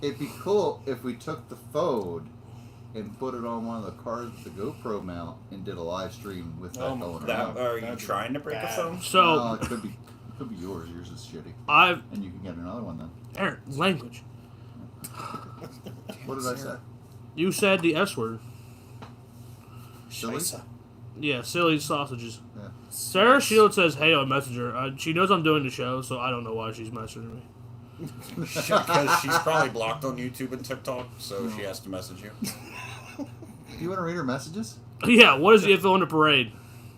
It'd be cool if we took the phone and put it on one of the cars with the GoPro mount and did a live stream with that Oh my going That around. are you That'd be trying to break a bad. phone? So No, it could be yours. Yours is shitty, I've and you can get another one then. Aaron, language. What did I say? You said the S word. Silly? Scheisse. Yeah, silly sausages. Yeah. Sarah Shield says, "Hey on Messenger." She knows I'm doing the show, so I don't know why she's messaging me. Because she's probably blocked on YouTube and TikTok, so she has to message you. Do you want to read her messages? Yeah, what is the info on the parade?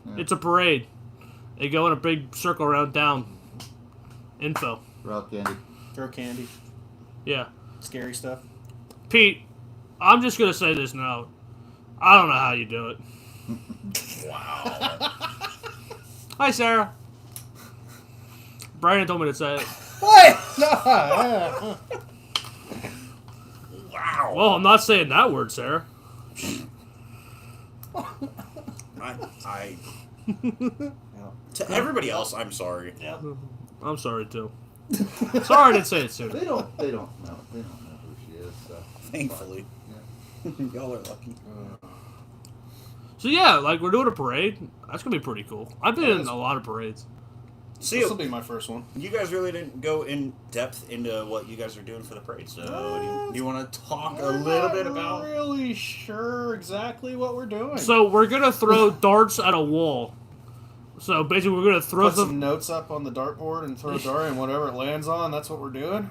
Yeah. It's a parade. They go in a big circle around town. Info. Rock candy. Throw candy. Yeah. Scary stuff. Pete, I'm just going to say this now. I don't know how you do it. Wow. Hi, Sarah. Brandon told me to say it. What? No. Wow. Well, I'm not saying that word, Sarah. I to everybody else, I'm sorry. Yep. I'm sorry, too. Sorry I didn't say it sooner. They don't know who she is. So. Thankfully. Y'all are lucky. So, yeah, like, we're doing a parade. That's going to be pretty cool. I've been in a lot of parades. See, This will be my first one. you guys really didn't go in depth into what you guys are doing for the parade. So, do you want to talk a little bit about? I'm not really sure exactly what we're doing. So, we're going to throw darts at a wall. So, basically, we're going to throw Put some notes up on the dartboard and throw a dart, and whatever it lands on, that's what we're doing.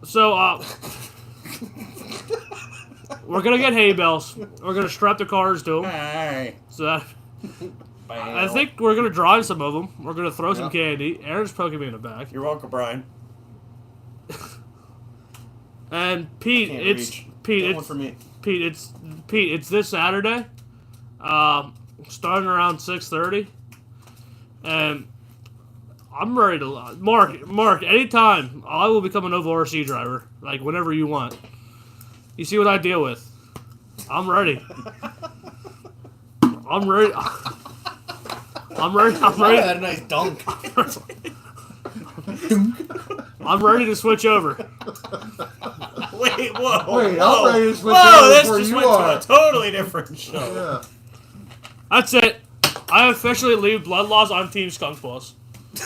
So, we're going to get hay bales. We're going to strap the cars to them. Hey. So, that... I think we're gonna drive some of them. We're gonna throw some candy. Aaron's poking me in the back. You're welcome, Brian. And Pete, Can't it's reach. Pete. That It's one for me. Pete. It's this Saturday, starting around 6:30, and I'm ready to Mark. Anytime I will become a Nova RC driver, like whenever you want. You see what I deal with? I'm ready. I'm ready. I'm ready. I had a nice dunk. I'm ready to switch over. Wait, whoa. Wait, whoa. I'm ready to switch Whoa, over this before just you went are. to a totally different show. Yeah. That's it. I officially leave Blood Laws on Team Skunk Boss.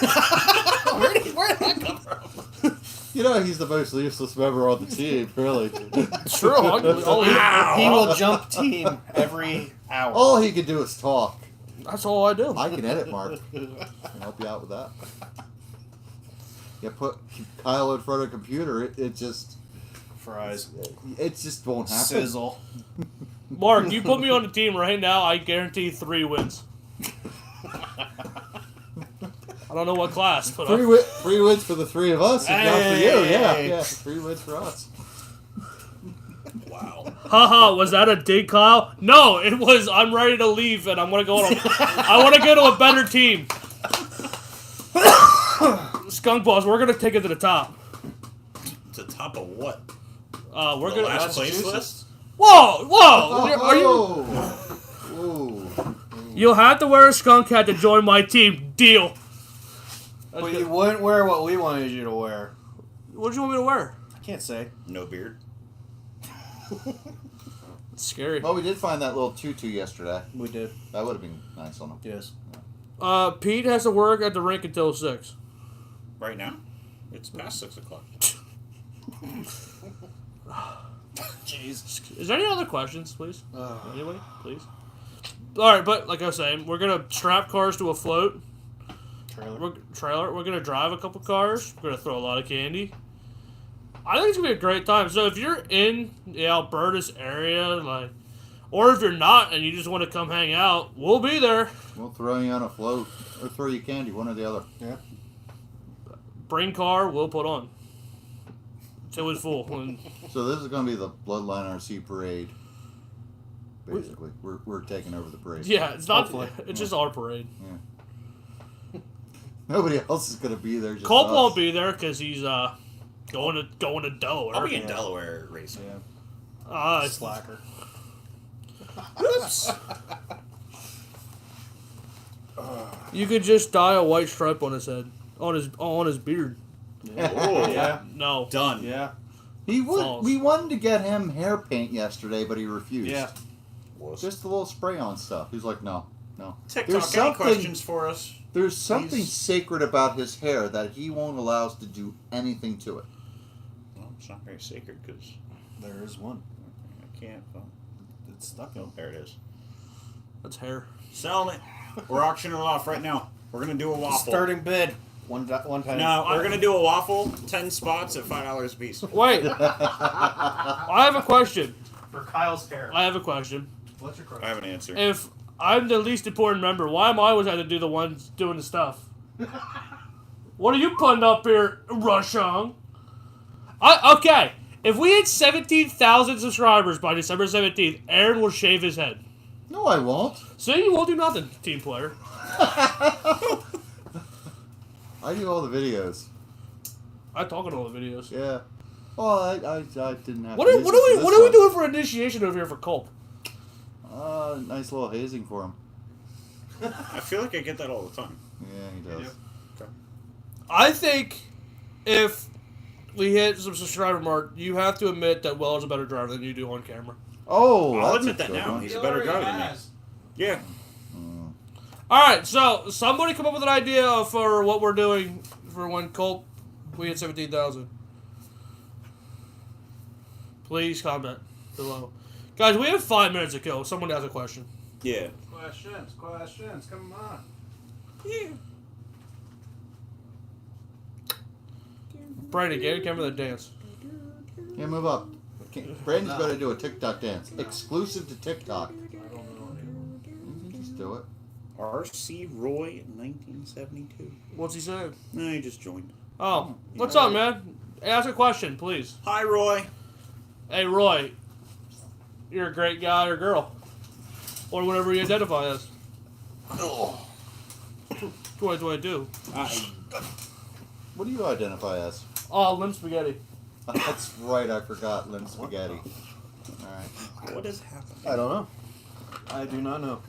Where did that come from? You know he's the most useless member on the team, really. True. He will jump team every hour. All he can do is talk. That's all I do. I can edit, Mark. I can help you out with that. You put Kyle in front of a computer, it just Fries. won't happen. Sizzle. Mark, you put me on the team right now, I guarantee 3 wins. I don't know what class, but Three wins for the three of us, and not for you. Hey. Yeah, 3 wins for us. Wow. haha, was that a dig, Kyle? No, it was. I'm ready to leave, and I'm gonna go on. I want to go to a better team. Skunk Boss, we're gonna take it to the top. To top of what? We're The gonna. last place Massachusetts? list? Whoa! Are you? Whoa. You'll have to wear a skunk hat to join my team. Deal. But you wouldn't wear what we wanted you to wear. What do you want me to wear? I can't say. No beard. It's scary. Well, we did find that little tutu yesterday. We did. That would have been nice on him. Yes. Pete has to work at the rink until 6. Right now? It's past 6 o'clock. Jeez. Is there any other questions, please? Anybody? Please? Alright, but like I was saying, we're going to strap cars to a float. Trailer. We're going to drive a couple cars. We're going to throw a lot of candy. I think it's going to be a great time. So if you're in the Alberta's area, like, or if you're not and you just want to come hang out, we'll be there. We'll throw you on a float or throw you candy, one or the other. Yeah. Bring car, we'll put on. It was full. And So this is going to be the Bloodline RC parade. Basically, we're taking over the parade. yeah, it's not. Hopefully. It's just our parade. Nobody else is going to be there. Just Culp us. won't be there because he's going to Delaware. I'll be in Delaware racing. Yeah. Slacker. Oops. You could just dye a white stripe on his head, on his beard. Oh, Yeah. No, Done. Yeah. False. We wanted to get him hair paint yesterday, but he refused. Yeah. Just a little spray on stuff. He's like, no. TikTok, any questions for us? There's something Please. sacred about his hair that he won't allow us to do anything to it. Well, it's not very sacred because There is one. I can't. Oh, It's stuck no, there it is. that's hair. Selling it. We're auctioning it off right now. We're gonna do a waffle. Starting bid. One penny. No, we're gonna do a waffle. 10 spots at $5 a piece. Wait, I have a question. For Kyle's hair. I have a question. What's your I question? have an answer. If I'm the least important member, why am I always having to do the ones doing the stuff? What are you putting up here, Rushong? Okay, if we hit 17,000 subscribers by December 17th, Aaron will shave his head. No, I won't. So you won't do nothing, team player. I do all the videos. I talk in all the videos. Yeah. Well, I didn't have What to are, use what it are we for what this are we one. doing for initiation over here for Culp? Nice little hazing for him. I feel like I get that all the time. Yeah, he does. I think if we hit some subscriber mark, you have to admit that Weller's a better driver than you do on camera. Oh, I'll that's admit a that good now. one. He's a better driver than me. Yeah. All right, so somebody come up with an idea for what we're doing for when Culp we hit 17,000. Please comment below, guys. We have 5 minutes to kill. Someone has a question. Yeah. Questions, come on. Yeah. Brandon, get a camera that dance. Yeah, move up. Brandon's got to do a TikTok dance. Exclusive to TikTok. You can just do it. RC Roy 1972. What's he saying? No, he just joined. Oh, what's up, man? Ask a question, please. Hi, Roy. Hey, Roy, you're a great guy or girl, or whatever you identify as. What do I do? What do you identify as? Oh, limb spaghetti. That's right, I forgot. Limb spaghetti. Alright. What is happening? I don't know. I do not know.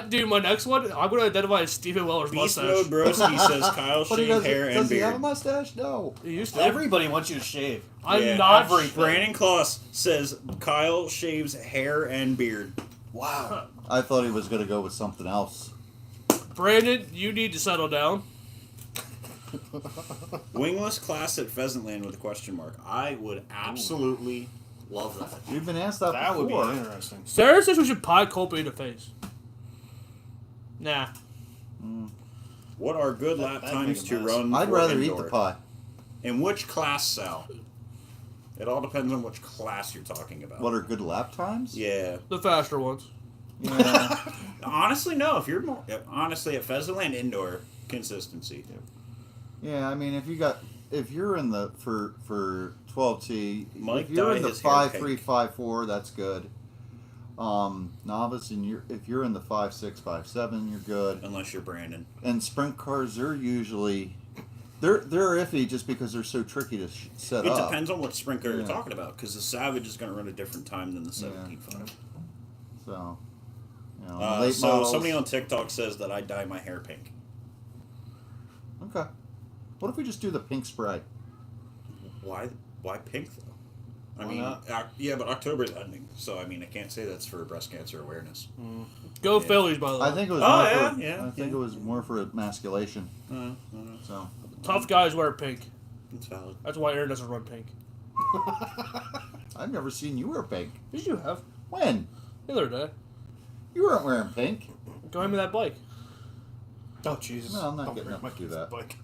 Dude, my next one, I'm going to identify as Stephen Weller's Beast mustache. Mode Broski says Kyle But he shave hair and does he have a beard. mustache? No. He used to. Everybody wants you to shave. I'm Yeah, not. Brandon Kloss says Kyle shaves hair and beard. Wow. I thought he was going to go with something else. Brandon, you need to settle down. Wingless class at Pheasantland with a question mark. I would absolutely love that. We've been asked that That would be before. interesting. Sarah says we should pie Colby in the face. Nah. What are good lap that'd times make a to mess. run? I'd for rather indoor? eat the pie. And which class, Sal? It all depends on which class you're talking about. What are good lap times? Yeah. The faster ones. Yeah. Honestly, no. If you're more honestly at Pheasantland indoor consistency. Yeah, I mean, if you're in the for 12T, Mike if you're in dyed the his hair 5.3, 5.4, that's good. Novice, and if you're in the 5.6, 5.7, you're good. Unless you're Brandon. And sprint cars, they're usually they're iffy just because they're so tricky to set It up. depends on what sprint car you're Yeah. talking about, because the Savage is going to run a different time than the 17.5. So, you know, late So models. somebody on TikTok says that I dye my hair pink. Okay. What if we just do the pink spray? Why pink though? I Why mean, not? yeah, but October's ending, so I mean, I can't say that's for breast cancer awareness. Go Yeah. Phillies, by the way. I think it was Oh, more yeah, for yeah, I think yeah. it was more for emasculation. So Tough guys wear pink. It's valid. That's why Aaron doesn't run pink. I've never seen you wear pink. Yes, you have. When? The other day. You weren't wearing pink. Go hand me that bike. Oh, Jesus. No, I'm not Don't getting break up to my do that. bike.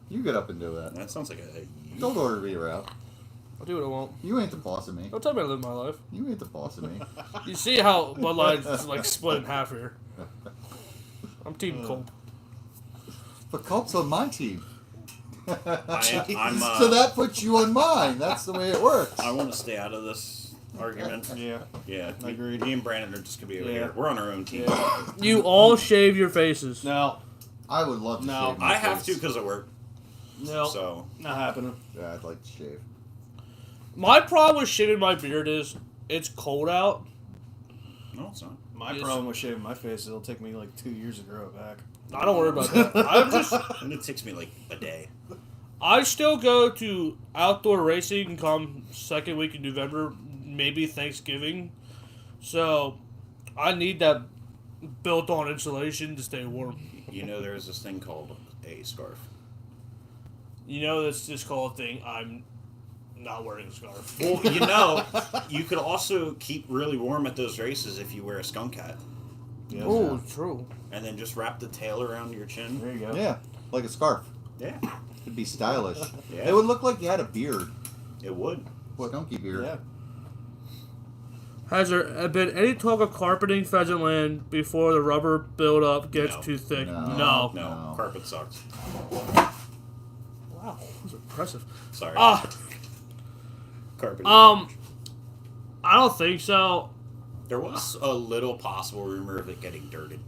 You get up and do that. That sounds like a. Don't order me around. I'll do what I want. You ain't the boss of me. Don't tell me how to live my life. You ain't the boss of me. You see how Bloodline's like split in half here. I'm Team Culp. But Culp's on my team. I'm, So that puts you on mine. That's the way it works. I want to stay out of this argument. Yeah. Yeah, Agreed. Me and Brandon are just gonna be over Yeah. here. We're on our own team. You all shave your faces. No. I would love to No. shave my I have to face. because of work. No. So Not happening. Yeah, I'd like to shave. My problem with shaving my beard is it's cold out. no, it's not. My Yes. problem with shaving my face is it'll take me like 2 years to grow it back. I don't worry about that. I'm just. And it takes me like a day. I still go to outdoor racing come second week in November, maybe Thanksgiving. So I need that built-on insulation to stay warm. You know, there's this thing called a scarf. You know, that's just called a thing. I'm not wearing a scarf. Well, you know, you could also keep really warm at those races if you wear a skunk hat, Yes. Oh, true. and then just wrap the tail around your chin. There you go. Yeah, like a scarf. Yeah, It'd be stylish. Yeah. It would look like you had a beard. it would. Skunky beard. Yeah. Has there been any talk of carpeting Pheasantland before the rubber buildup gets No. too thick? No. No. No, carpet sucks. Wow, that was impressive. Sorry. Carpet. I don't think so. There was a little possible rumor of it getting dirted.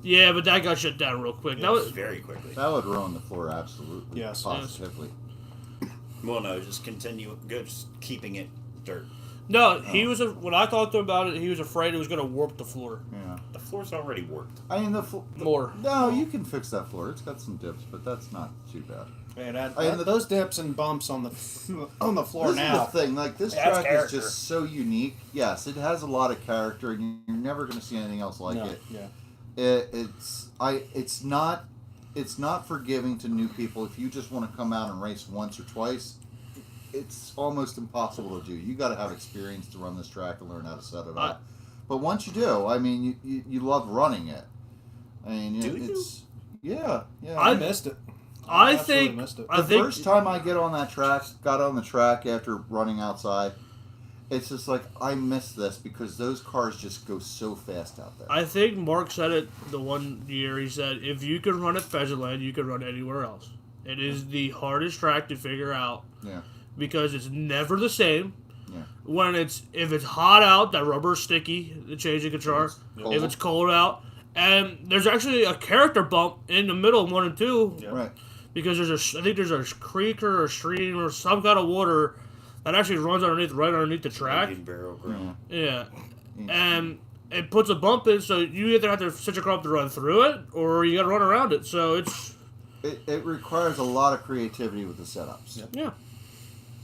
Yeah, but that got shut down real quick. That was very quickly. That would ruin the floor absolutely. Yes. Positively. Well, no, just just keeping it dirt. no. He was when I talked to him about it, he was afraid it was going to warp the floor Yeah. The floor's already warped. I mean, more. No, you can fix that floor. It's got some dips, but that's not too bad. Man, I mean, those dips and bumps on the floor This now. is the thing. Like this That's track character. is just so unique. Yes, it has a lot of character, and you're never going to see anything else like No, it. Yeah. It's not forgiving to new people. If you just want to come out and race once or twice, it's almost impossible to do. You got to have experience to run this track and learn how to set it up. But once you do, I mean, you love running it. I mean, Do you? it's yeah. I missed it. I absolutely think. missed it. I The think. first time I got on the track after running outside, it's just like I miss this because those cars just go so fast out there. I think Mark said it the one year. He said, "If you can run at Pheasantland, you can run anywhere else. It is the hardest track to figure out Yeah. because it's never the same. Yeah. If it's hot out, that rubber's sticky. The changing control. Cold. If it's cold out, and there's actually a character bump in the middle of 1 and 2 Yeah. Right. because I think there's a creek or a stream or some kind of water that actually runs right underneath the track. Indian barrel ground. Yeah. And it puts a bump in, so you either have to set your car up to run through it, or you got to run around it. So it's It requires a lot of creativity with the setups. Yep. yeah.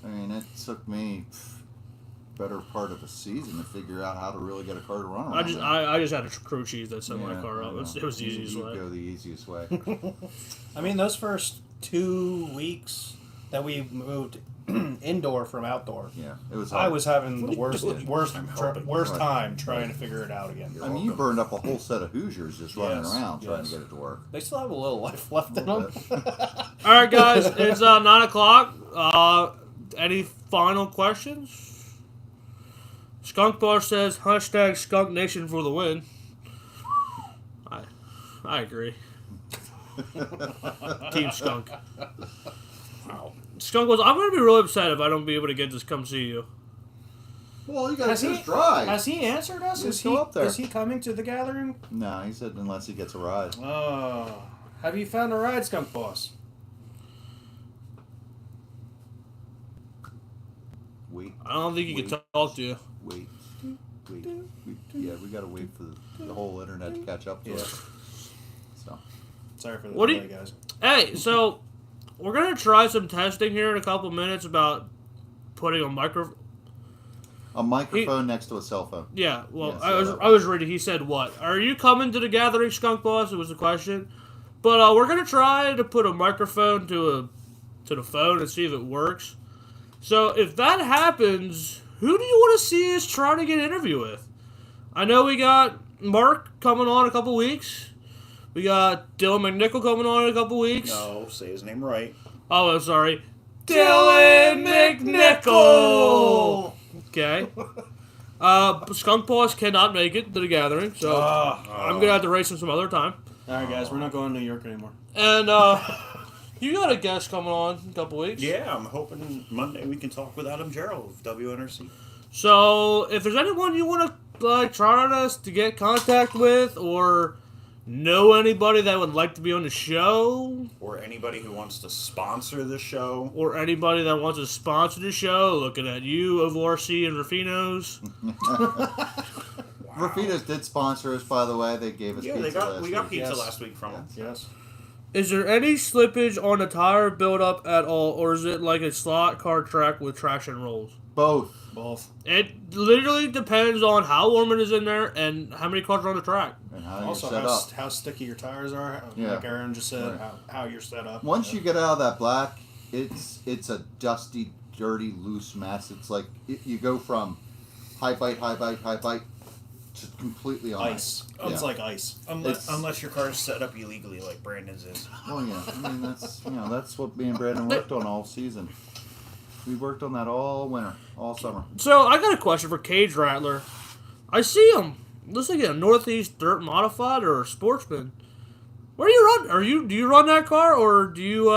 I mean, it took me better part of a season to figure out how to really get a car to run around. I just had a crew chief that set my Yeah, car I up. know. It was the easiest You way. go the easiest way. I mean, those first 2 weeks that we moved indoor from outdoor, Yeah, it was. I hard. was having the worst doing? I'm helping. worst time trying to figure it out again. I mean, you burned up a whole set of Hoosiers just running Yes, around trying to yes. get it to work. They still have a little life left in them. All right, guys, it's 9 o'clock. Any final questions? Skunk Boss says hashtag Skunk Nation for the win. I agree. Team Skunk. Wow. Skunk goes, I'm going to be really upset if I don't be able to get to come see you. Well, you got Has to he- just drive. Has he answered us? Just Is go he up there. is he coming to the gathering? No, he said unless he gets a ride. Oh, have you found a ride, Skunk Boss? Wait, I don't think he can talk to you. wait. Yeah, we got to wait for the whole internet to catch up to Yeah. us. So, Sorry for the What do delay, you- guys. Hey, so we're going to try some testing here in a couple minutes about putting a microphone. a microphone next to a cell phone. Yeah, well, Yes, I was reading. He said, "What are you coming to the gathering, Skunk Boss?" It was the question, but we're gonna try to put a microphone to the phone and see if it works. So if that happens, who do you want to see us trying to get an interview with? I know we got Mark coming on in a couple weeks. We got Dylan McNichol coming on in a couple weeks. No, say his name right. Oh, I'm sorry, Dylan McNichol. Okay. Skunk Boss cannot make it to the gathering, so I'm gonna have to race him some other time. All right, guys, we're not going to New York anymore. And you got a guest coming on in a couple weeks. Yeah, I'm hoping Monday we can talk with Adam Gerald of WNRC. So, if there's anyone you want to try on us to get contact with, or know anybody that would like to be on the show, Or anybody who wants to sponsor the show. or anybody that wants to sponsor the show, looking at you, OVRC and Rafino's. Rafino's did sponsor us, by the way. They gave us Yeah, pizza we got week. pizza Yes. last week from them. Yes. Is there any slippage on the tire buildup at all, or is it like a slot car track with traction rolls? Both. Both. It literally depends on how warm it is in there and how many cars are on the track. And how Also, you're set up. how sticky your tires are. Yeah. Like Aaron just said, Right. how you're set up. Once you get out of that black, it's a dusty, dirty, loose mess. It's like you go from high bite to completely on ice. Yeah. It's like ice. Unless your car is set up illegally like Brandon's is. Oh yeah, I mean that's what me and Brandon worked on all season. We worked on that all winter, all summer. So I got a question for Cage Rattler. I see him. Looks like a Northeast Dirt Modified or a Sportsman. Where do you run? Do you run that car, or do you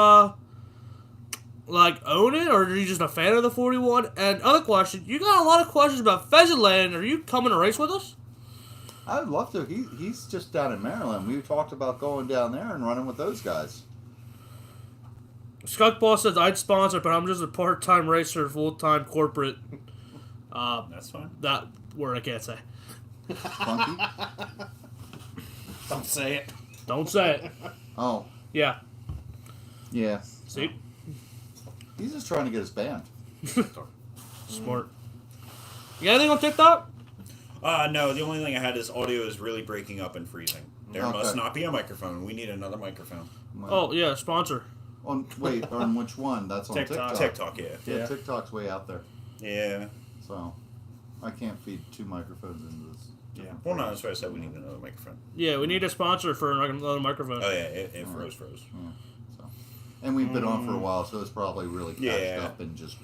like own it, or are you just a fan of the 41? And other question, you got a lot of questions about Pheasantland. Are you coming to race with us? I'd love to. He's just down in Maryland. We talked about going down there and running with those guys. Skunk Boss says I'd sponsor, but I'm just a part-time racer, full-time corporate. That's fine. That word I can't say. Funky. Don't say it. Don't say it. Oh Yeah. yeah. See? He's just trying to get us banned. Smart. You got anything on TikTok? No, the only thing I had is audio is really breaking up and freezing. There Okay. must not be a microphone. We need another microphone. Oh, yeah, sponsor. On which one? That's on TikTok. TikTok. TikTok, yeah. Yeah, Yeah. TikTok's way out there, Yeah. so I can't feed two microphones into this. Yeah. Well, no, that's why I said we need another microphone. Yeah, we need a sponsor for another microphone. Oh, yeah, it froze. So, and we've been on for a while, so it's probably really catched Yeah. up and just.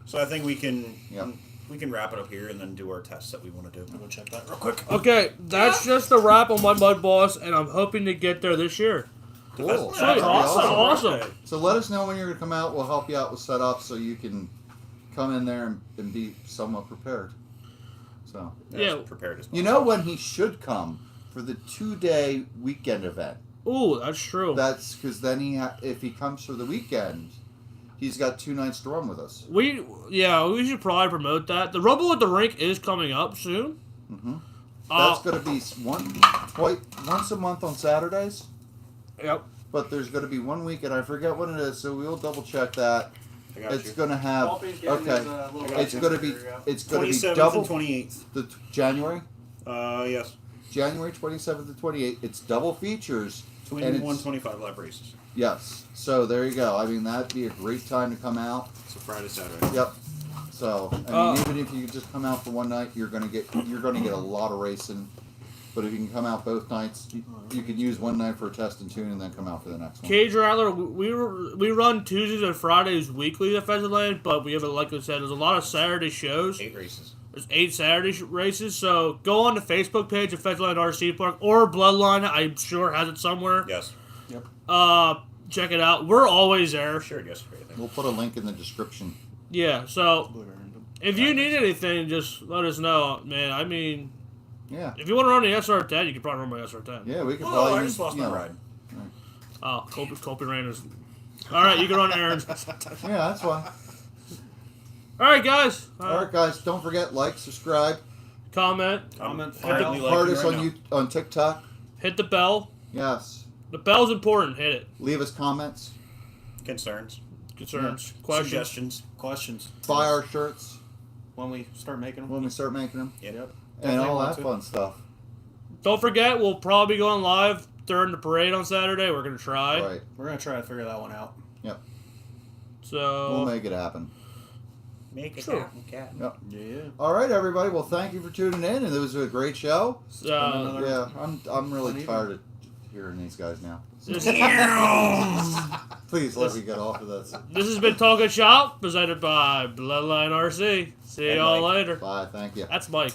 So I think we can Yep. we can wrap it up here and then do our tests that we want to do. We'll check that real quick. Okay, that's just a wrap on my Mud Boss, and I'm hoping to get there this year. Cool. Sweet. That'd be Awesome. So let us know when you're gonna come out. We'll help you out with setup so you can come in there and be somewhat prepared. So Yeah. As prepared as possible. you know when he should come for the 2-day weekend event. Ooh, that's true. That's because then if he comes for the weekend, he's got 2 nights to run with us. we should probably promote that. The Rumble at the Rink is coming up soon. Mm-hmm. That's going to be once a month on Saturdays. Yep. But there's going to be one weekend. I forget what it is, so we'll double check that. I got It's you. going to have Poppy's getting his, little It's guy going to be here you go. it's going to be 27th double and 28th. the January Yes. January 27th to 28th. It's double features. And it's- 125 lap races. Yes. So there you go. I mean that'd be a great time to come out. So Friday, Saturday. Yep. So I mean, even if you just come out for one night, you're gonna get a lot of racing. But if you can come out both nights, you can use one night for a test and tune, and then come out for the next one. Cage Rattler, we run Tuesdays and Fridays weekly at Pheasantland, but we have, like I said, there's a lot of Saturday shows. 8 races. There's 8 Saturday races, so go on the Facebook page of PheasantlandRC Park, or Bloodline, I'm sure has it somewhere. Yes. Check it out. We're always there. Shared yesterday, I think. We'll put a link in the description. Yeah, so if you need anything, just let us know, man. I mean, Yeah. if you want to run the SR10, you can probably run my SR10. Yeah, we can Oh, probably. I just lost my ride. Oh, Colby Randers. All right, you can run Aaron's. Yeah, that's fine. All right, guys. All right, guys. Don't forget Comment. Comment, I'm follow. finally Heart liking us right on now. on TikTok. Hit the bell. Yes. The bell's important. Hit it. Leave us comments. Concerns. Concerns. Questions. Suggestions. Questions. Buy our shirts When we start making them. when we start making them, Yep. and Definitely all want that to. fun stuff. Don't forget, we'll probably be going live during the parade on Saturday. We're going to try. Right. We're going to try to figure that one out. So, We'll make it happen. Make it Sure. happen, cat. Yep. Yeah. All right, everybody. Well, thank you for tuning in, and it was a great show. Another- Yeah, I'm really Uneven. tired of hearing these guys now. this Please let me get off of this. has been Talking Shop, presented by BloodlineRC. See And y'all Mike. later. Bye. Thank you. That's Mike.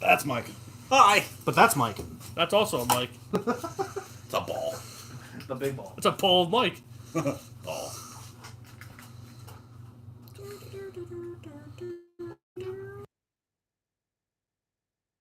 That's Mike. Hi. But that's Mike. That's also Mike. It's a ball. The big ball. It's a pole of Mike.